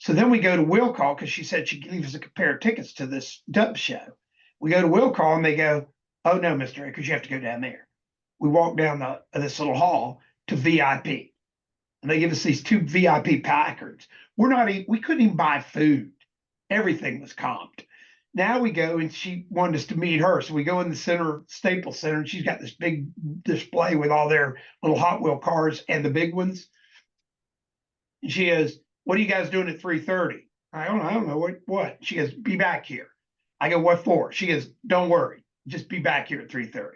So then we go to Will Call because she said she'd leave us a pair of tickets to this Dubs show. We go to Will Call and they go, oh no, Mr. Akers, you have to go down there. We walk down this little hall to VIP. And they give us these 2 VIP placards. We couldn't even buy food. Everything was comped. Now we go and she wanted us to meet her. So we go in the center, Staples Center, and she's got this big display with all their little Hot Wheel cars and the big ones. And she goes, what are you guys doing at 3:30? I don't know what. She goes, be back here. I go, what for? She goes, don't worry. Just be back here at 3:30.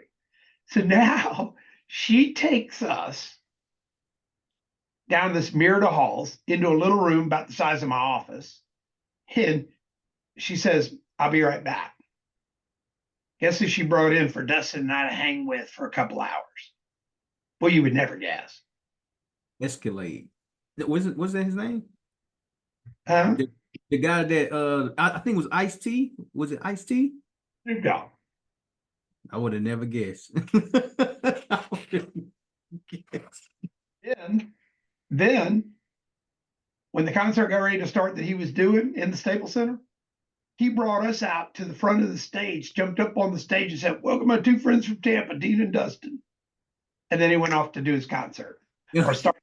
So now she takes us down this mirrored halls into a little room about the size of my office. And she says, I'll be right back. Guess who she brought in for Dustin and I to hang with for a couple hours? Well, you would never guess. Escalade. Was that his name? Huh? The guy that I think it was Ice-T. Was it Ice-T? No. I would have never guessed. Then when the concert got ready to start that he was doing in the Staples Center, he brought us out to the front of the stage, jumped up on the stage and said, welcome my 2 friends from Tampa, Dean and Dustin. And then he went off to do his concert. Or start.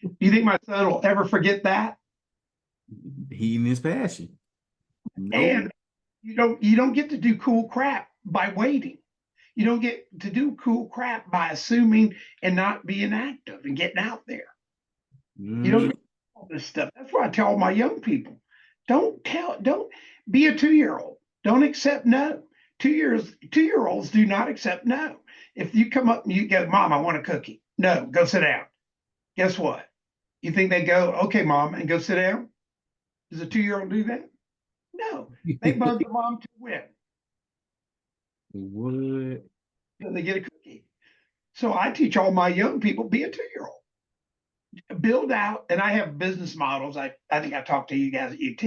Do you think my son will ever forget that? He in his passion. Nope. And you don't get to do cool crap by waiting. You don't get to do cool crap by assuming and not being active and getting out there. You don't Mm, get all this stuff. That's why I tell all my young people, don't be a 2-year-old. Don't accept no. 2-year olds do not accept no. If you come up and you go, Mom, I want a cookie. No, go sit down. Guess what? You think they go, okay, Mom, and go sit down? Does a 2-year-old do that? No. They bug the mom to win. what? So they get a cookie. So I teach all my young people, be a 2-year-old. Build out, and I have business models. I think I talked to you guys at UT.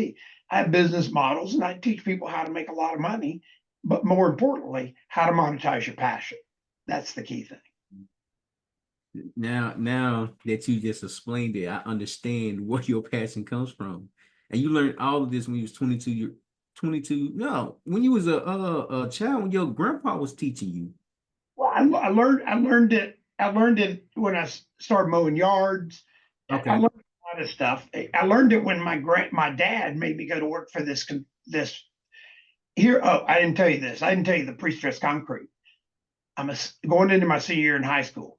I have business models and I teach people how to make a lot of money, but more importantly, how to monetize your passion. That's the key thing. Now that you just explained it, I understand where your passion comes from. And you learned all of this when you was 22. You're 22. No, when you was a child, when your grandpa was teaching you. Well, I learned it when I started mowing yards. I Okay. learned a lot of stuff. I learned it when my dad made me go to work for this here. Oh, I didn't tell you this. I didn't tell you the pre-stressed concrete. Going into my senior year in high school.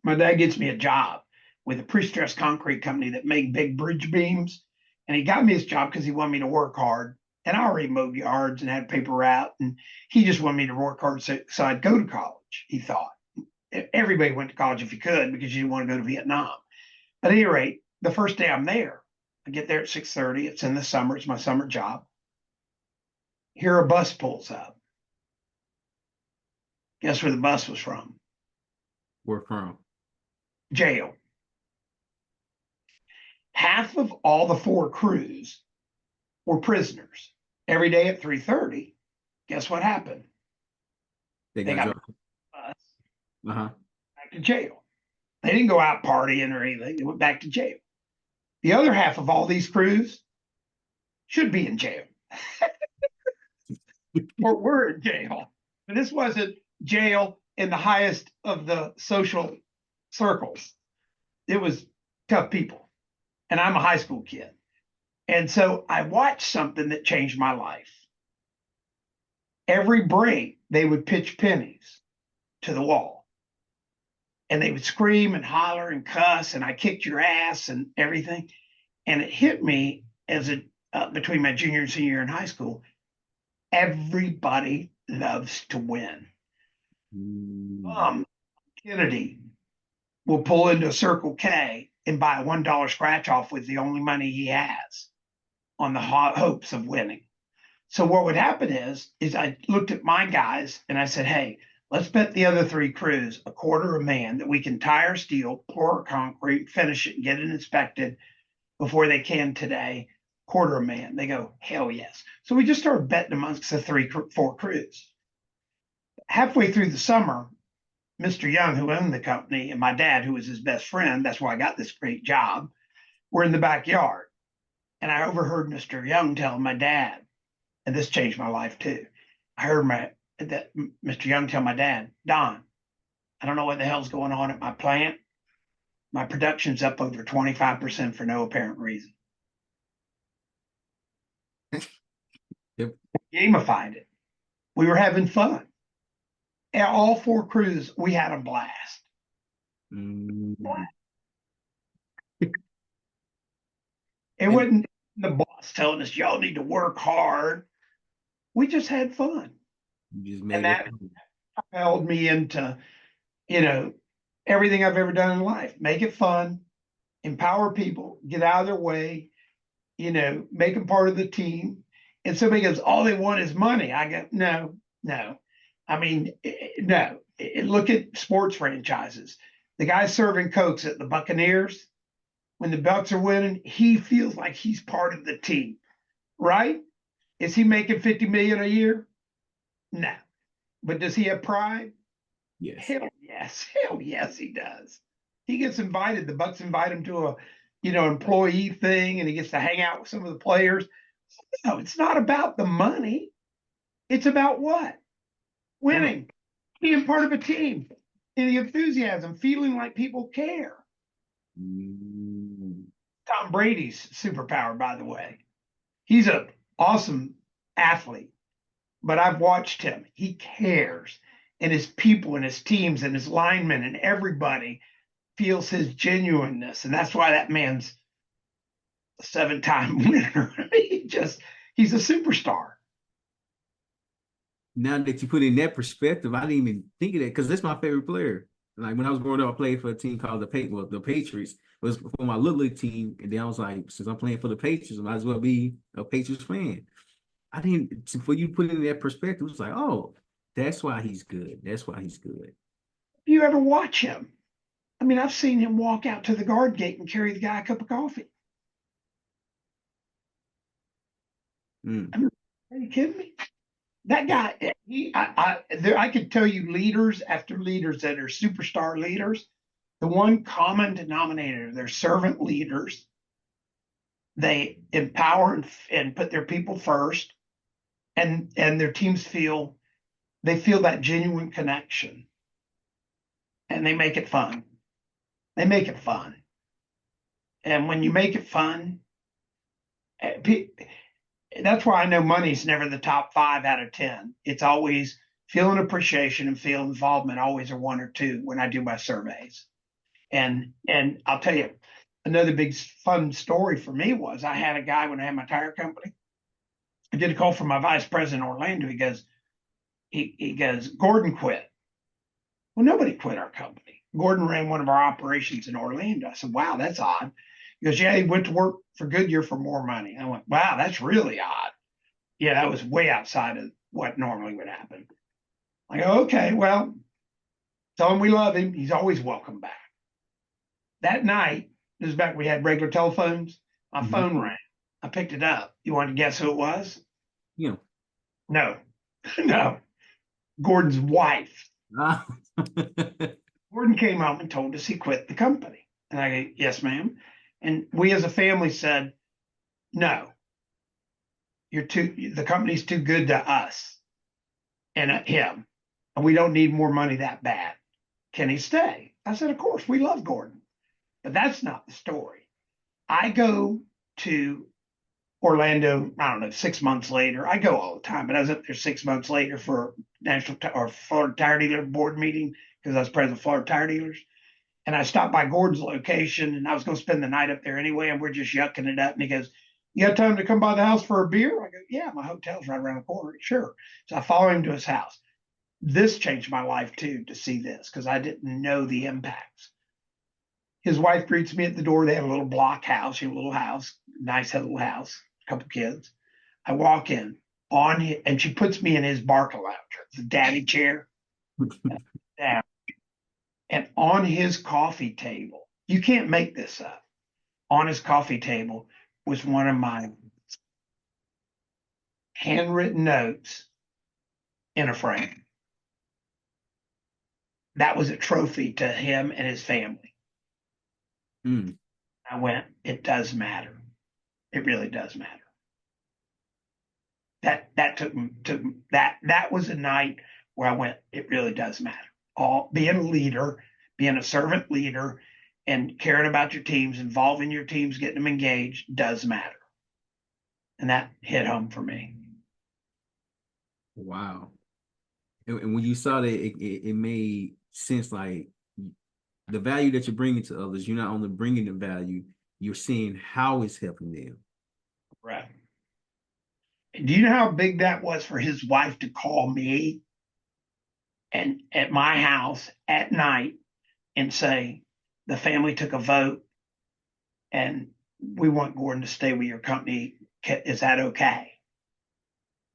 My dad gets me a job with a pre-stressed concrete company that made big bridge beams, and he got me this job because he wanted me to work hard. And I already mowed yards and had paper route, and he just wanted me to work hard so I'd go to college. He thought everybody went to college if you could because you didn't want to go to Vietnam. But at any rate, the first day I'm there, I get there at 6:30. It's in the summer. It's my summer job. Here a bus pulls up. Guess where the bus was from? Where from? Jail. Half of all the 4 crews were prisoners. Every day at 3:30, guess what happened? They They got got your bus uh-huh. back to jail. They didn't go out partying or anything. They went back to jail. The other half of all these crews should be in jail or were in jail. But this wasn't jail in the highest of the social circles. It was tough people. And I'm a high school kid. And so I watched something that changed my life. Every break, they would pitch pennies to the wall. And they would scream and holler and cuss, and I kicked your ass and everything. And it hit me between my junior and senior year in high school. Everybody loves to win. Mm. Kennedy will pull into a Circle K and buy a $1 scratch off with the only money he has on the hopes of winning. So what would happen is I looked at my guys and I said, hey, let's bet the other 3 crews $250,000 that we can tie our steel, pour our concrete, finish it, and get it inspected before they can today. $250,000. They go, hell yes. So we just started betting amongst the 4 crews. Halfway through the summer, Mr. Young, who owned the company, and my dad, who was his best friend, that's why I got this great job, were in the backyard. And I overheard Mr. Young tell my dad, and this changed my life too. I heard Mr. Young tell my dad, Don, I don't know what the hell's going on at my plant. My production's up over 25% for no apparent reason. Yep. Gamified it. We were having fun. And all 4 crews, we had a blast. Mm. It wasn't the boss telling us y'all need to work hard. We just had fun. You just And made it. that propelled me into, everything I've ever done in life. Make it fun, empower people, get out of their way, make them part of the team. And somebody goes, all they want is money. I go, no. I mean, no. Look at sports franchises. The guy serving Cokes at the Buccaneers, when the Bucks are winning, he feels like he's part of the team, right? Is he making $50 million a year? No. But does he have pride? Yes. Hell yes, he does. He gets invited. The Bucks invite him to a, employee thing, and he gets to hang out with some of the players. No, it's not about the money. It's about what? Winning, being part of a team, and the enthusiasm, feeling like people care. Mm. Tom Brady's superpower, by the way. He's an awesome athlete, but I've watched him. He cares, and his people and his teams and his linemen and everybody feels his genuineness, and that's why that man's a seven-time winner. He's a superstar. Now that you put it in that perspective, I didn't even think of that because that's my favorite player. Like when I was growing up, I played for a team called the Patriots. It was for my little league team, and then I was like, since I'm playing for the Patriots, I might as well be a Patriots fan. I didn't for you to put it in that perspective, it's like, oh, that's why he's good. That's why he's good. If you ever watch him, I mean, I've seen him walk out to the guard gate and carry the guy a cup of coffee. Mm. I mean, are you kidding me? That guy, I could tell you leaders after leaders that are superstar leaders. The one common denominator, they're servant leaders. They empower and put their people first, and their teams feel they feel that genuine connection, and they make it fun. They make it fun, and when you make it fun, eh, that's why I know money's never the top 5 out of 10. It's always feeling appreciation and feel involvement. Always a one or two when I do my surveys. And I'll tell you, another big fun story for me was I had a guy when I had my tire company. I did a call from my vice president in Orlando. He goes, Gordon quit. Well, nobody quit our company. Gordon ran one of our operations in Orlando. I said, wow, that's odd. He goes, yeah, he went to work for Goodyear for more money. I went, wow, that's really odd. Yeah, that was way outside of what normally would happen. I go, okay, well, tell him we love him. He's always welcome back. That night, this is back we had regular telephones. My Mm-hmm. phone rang. I picked it up. You want to guess who it was? You No, no. Gordon's wife. know. Gordon came home and told us he quit the company. And I go, yes, ma'am. And we as a family said, no, the company's too good to us and him. And we don't need more money that bad. Can he stay? I said, of course, we love Gordon. But that's not the story. I go to Orlando, I don't know, 6 months later. I go all the time, but I was up there 6 months later for or Florida Tire Dealer board meeting because I was president of Florida Tire Dealers. And I stopped by Gordon's location and I was going to spend the night up there anyway. And we're just yucking it up. And he goes, you got time to come by the house for a beer? I go, yeah, my hotel's right around the corner. Sure. So I follow him to his house. This changed my life too, to see this because I didn't know the impacts. His wife greets me at the door. They have a little block house, a little house, nice little house, a couple kids. I walk in and she puts me in his Barca lounger, the daddy chair. Down. And on his coffee table, you can't make this up. On his coffee table was one of my handwritten notes in a frame. That was a trophy to him and his family. Mm. I went, it does matter. It really does matter. That that was a night where I went, it really does matter. All being a leader, being a servant leader, and caring about your teams, involving your teams, getting them engaged does matter. And that hit home for me. Wow. And when you saw that, it made sense. Like the value that you're bringing to others, you're not only bringing the value, you're seeing how it's helping them. Right. Do you know how big that was for his wife to call me and at my house at night and say, the family took a vote and we want Gordon to stay with your company. Is that okay?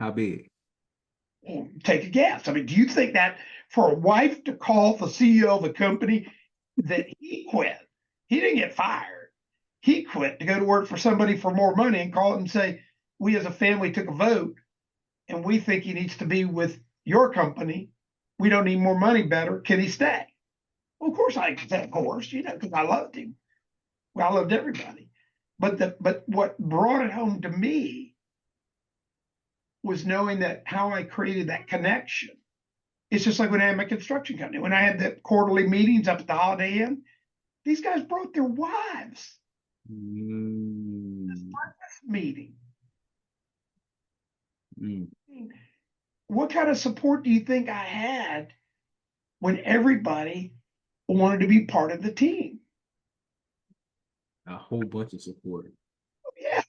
How big? Well, take a guess. I mean, do you think that for a wife to call the CEO of a company that he quit, he didn't get fired. He quit to go to work for somebody for more money and call it and say, we as a family took a vote and we think he needs to be with your company. We don't need more money, better. Can he stay? Well, of course I said, of course, because I loved him. Well, I loved everybody. But what brought it home to me was knowing that how I created that connection. It's just like when I had my construction company. When I had the quarterly meetings up at the Holiday Inn, These guys brought their wives Mm, meeting. mm. What kind of support do you think I had when everybody wanted to be part of the team? A whole bunch of support. Yeah.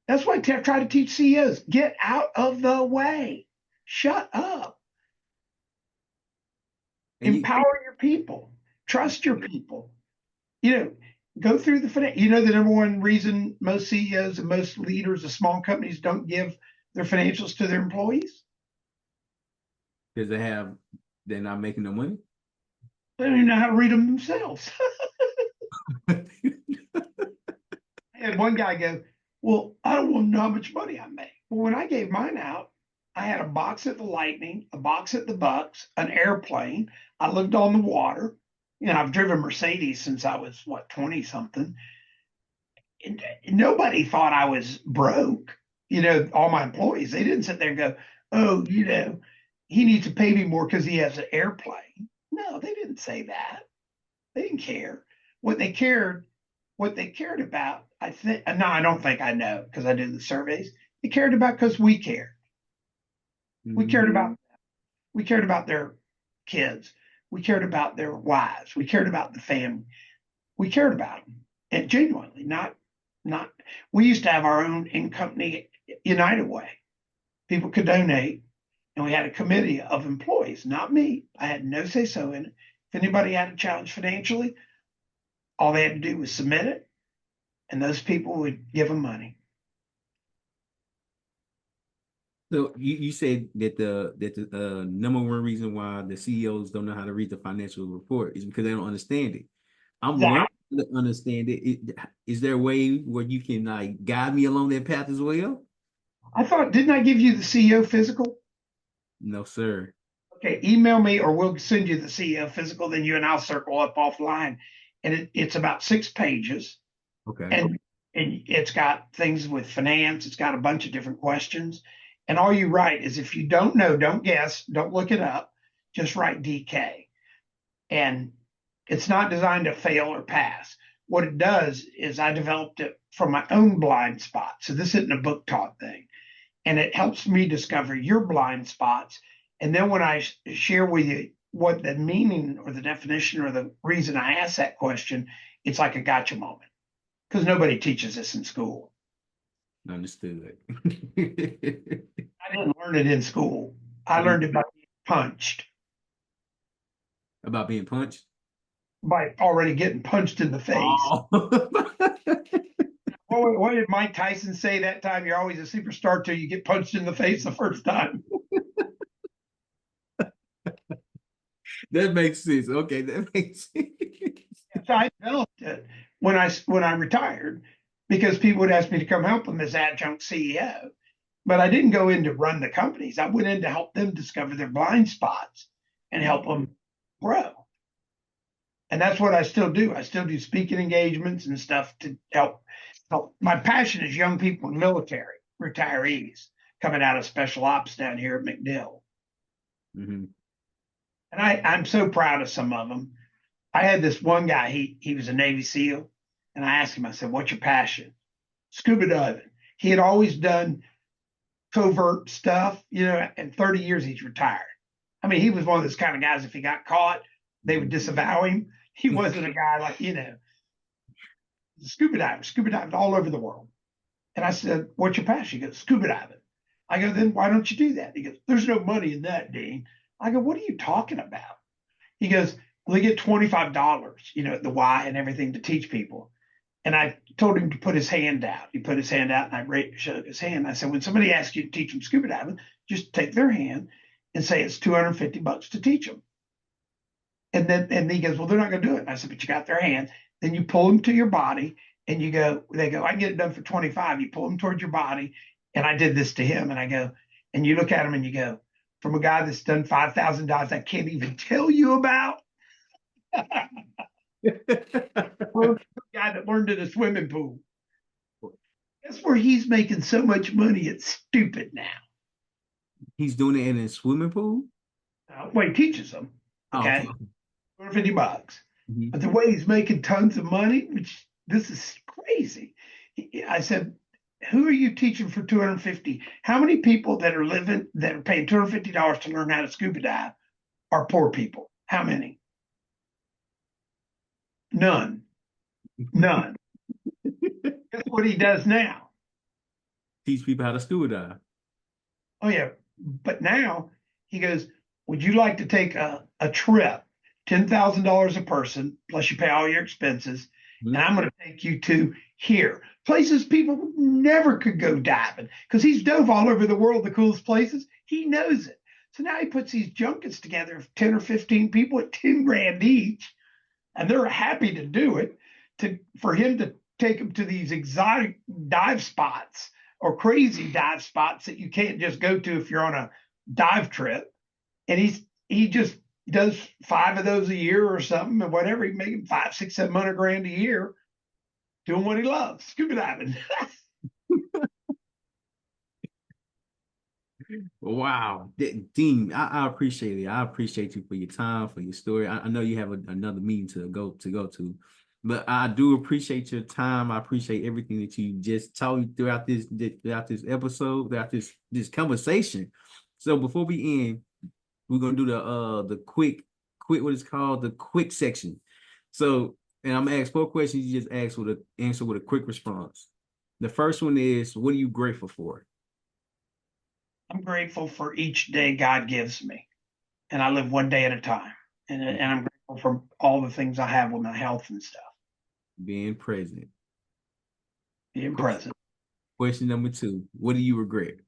That's why I try to teach CEOs, get out of the way. Shut up. And Empower your people. Trust your people. You know, go through the number one reason most CEOs and most leaders of small companies don't give their financials to their employees? because they're not making no money. They don't even know how to read them themselves. I had one guy go, well, I don't want to know how much money I make. Well, when I gave mine out, I had a box at the Lightning, a box at the Bucks, an airplane. I lived on the water. I've driven Mercedes since I was, 20 something. And nobody thought I was broke. All my employees, they didn't sit there and go, oh, he needs to pay me more because he has an airplane. No, they didn't say that. They didn't care. What they cared what they cared about, I think, no, I don't think I know because I did the surveys. They cared about because we cared. We Mm. cared about we cared about their kids. We cared about their wives. We cared about the family. We cared about them, and genuinely, not. We used to have our own in company United Way. People could donate, and we had a committee of employees, not me. I had no say so in it. If anybody had a challenge financially, all they had to do was submit it, and those people would give them money. So you said that the number one reason why the CEOs don't know how to read the financial report is because they don't understand it. I'm learning That to understand it. Is there a way where you can like guide me along that path as well? I thought, didn't I give you the CEO physical? No, sir. Okay, email me or we'll send you the CEO physical. Then you and I'll circle up offline, and it's about 6 pages, Okay. and it's got things with finance. It's got a bunch of different questions, and all you write is if you don't know, don't guess, don't look it up, just write DK, and it's not designed to fail or pass. What it does is I developed it from my own blind spot. So this isn't a book taught thing, and it helps me discover your blind spots. And then when I share with you what the meaning or the definition or the reason I asked that question, it's like a gotcha moment because nobody teaches this in school. Understood. I didn't learn it in school. I learned it by being punched, About being punched. by already getting punched in the face. Oh. What did Mike Tyson say that time? You're always a superstar till you get punched in the face the first time. That makes sense. Okay, that makes sense. So I developed it when I retired because people would ask me to come help them as adjunct CEO. But I didn't go in to run the companies. I went in to help them discover their blind spots and help them grow. And that's what I still do. I still do speaking engagements and stuff to help. My passion is young people in the military, retirees coming out of special ops down here at McDill. Mhm. And I'm so proud of some of them. I had this one guy, he was a Navy SEAL, and I asked him, I said, what's your passion? Scuba diving. He had always done covert stuff, and 30 years he's retired. I mean, he was one of those kind of guys, if he got caught, they would disavow him. He wasn't a guy like, scuba diving all over the world. And I said, what's your passion? He goes, scuba diving. I go, then why don't you do that? He goes, there's no money in that, Dean. I go, what are you talking about? He goes, well, they get $25, at the Y and everything to teach people. And I told him to put his hand out. He put his hand out and I showed his hand. I said, when somebody asks you to teach them scuba diving, just take their hand and say it's $250 to teach them. And he goes, well, they're not going to do it. And I said, but you got their hand. Then you pull them to your body and they go, I can get it done for 25. You pull them towards your body. And I did this to him. And I go, and you look at him and you go, from a guy that's done $5,000 I can't even tell you about. From a guy that learned in a swimming pool. That's where he's making so much money. It's stupid now. He's doing it in a swimming pool. Well, he teaches them. Oh, okay. Okay. $250. Mhm. But the way he's making tons of money, which this is crazy. I said, who are you teaching for 250? How many people that are living that are paying $250 to learn how to scuba dive are poor people? How many? None. None. That's what he does now. Teach people how to scuba dive. Oh yeah. But now he goes, would you like to take a trip, $10,000 a person, plus you pay all your expenses, and Mhm. I'm going to take you to here. Places people never could go diving because he's dove all over the world, the coolest places. He knows it. So now he puts these junkets together of 10 or 15 people at 10 grand each, and they're happy to do it for him to take them to these exotic dive spots or crazy dive spots that you can't just go to if you're on a dive trip. And he just does 5 of those a year or something, and whatever, he making 5, 6, 700 grand a year doing what he loves, scuba diving. Wow, Dean, I appreciate it. I appreciate you for your time, for your story. I know you have another meeting to go to, but I do appreciate your time. I appreciate everything that you just told me throughout this episode, throughout this conversation. So before we end, we're gonna do the quick what is called the quick section. So, and I'm gonna ask 4 questions. You just ask with an answer with a quick response. The first one is, what are you grateful for? I'm grateful for each day God gives me, and I live one day at a time. And I'm grateful for all the things I have with my health and stuff, Being present. being Question, present. question number 2. What do you regret?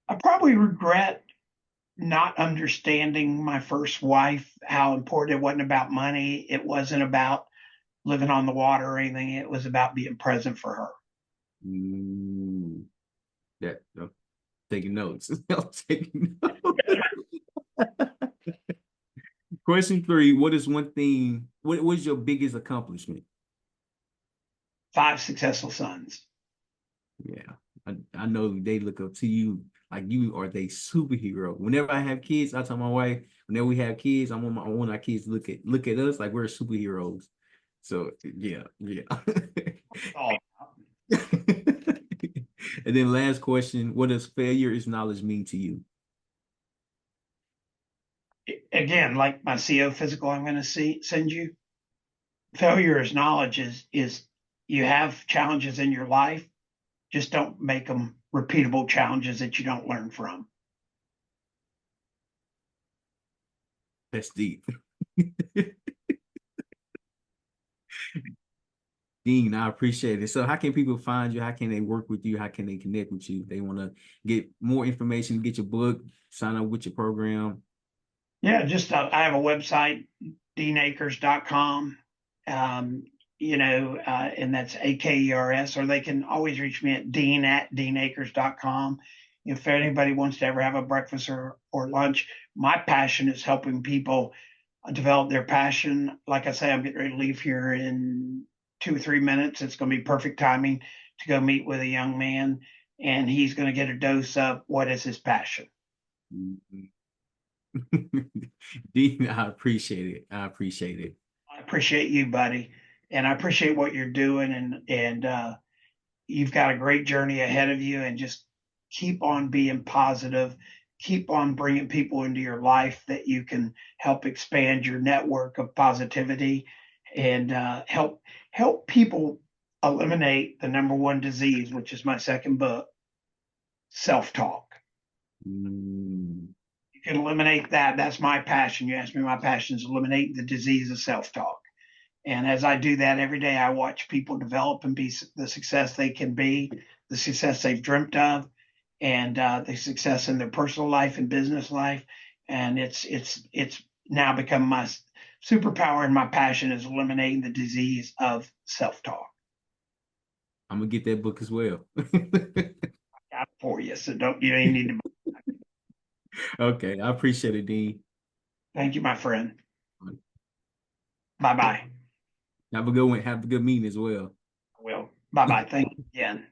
I probably regret not understanding my first wife, how important it wasn't about money. It wasn't about living on the water or anything. It was about being present for her. Mm, that I'm taking notes. I'm taking notes. Question 3. What is one thing? What was your biggest accomplishment? 5 successful sons. Yeah, I know they look up to you like you are they superhero. Whenever I have kids, I tell my wife, whenever we have kids, I want our kids to look at us like we're superheroes. So yeah, yeah. Oh, And then last question, what does failure is knowledge mean to you? again, like my CO physical, I'm going to send you. Failure is knowledge is you have challenges in your life. Just don't make them repeatable challenges that you don't learn from. That's deep. Dean, I appreciate it. So how can people find you? How can they work with you? How can they connect with you? They want to get more information, get your book, sign up with your program. Yeah, just I have a website, deanakers.com. Um, and that's Akers, or they can always reach me at dean@deanakers.com. If anybody wants to ever have a breakfast or lunch, my passion is helping people develop their passion. Like I say, I'm getting ready to leave here in 2 or 3 minutes. It's going to be perfect timing to go meet with a young man, and he's going to get a dose of what is his passion. Mhm. Dean, I appreciate it. I appreciate it. I appreciate you, buddy, and I appreciate what you're doing, and you've got a great journey ahead of you, and just keep on being positive. Keep on bringing people into your life that you can help expand your network of positivity and help people eliminate the number one disease, which is my second book, self-talk. Mm, You can eliminate that. That's my passion. You asked me, my passion is eliminating the disease of self-talk. And as I do that every day, I watch people develop and be the success they can be, the success they've dreamt of, and the success in their personal life and business life. And it's now become my superpower, and my passion is eliminating the disease of self-talk. I'm gonna get that book as well. Got it for you, so don't you need to. Okay, I appreciate it, Dean. Thank you, my friend. Bye bye. Have a good one. Have a good meeting as well. Will. Bye bye. Thank you again.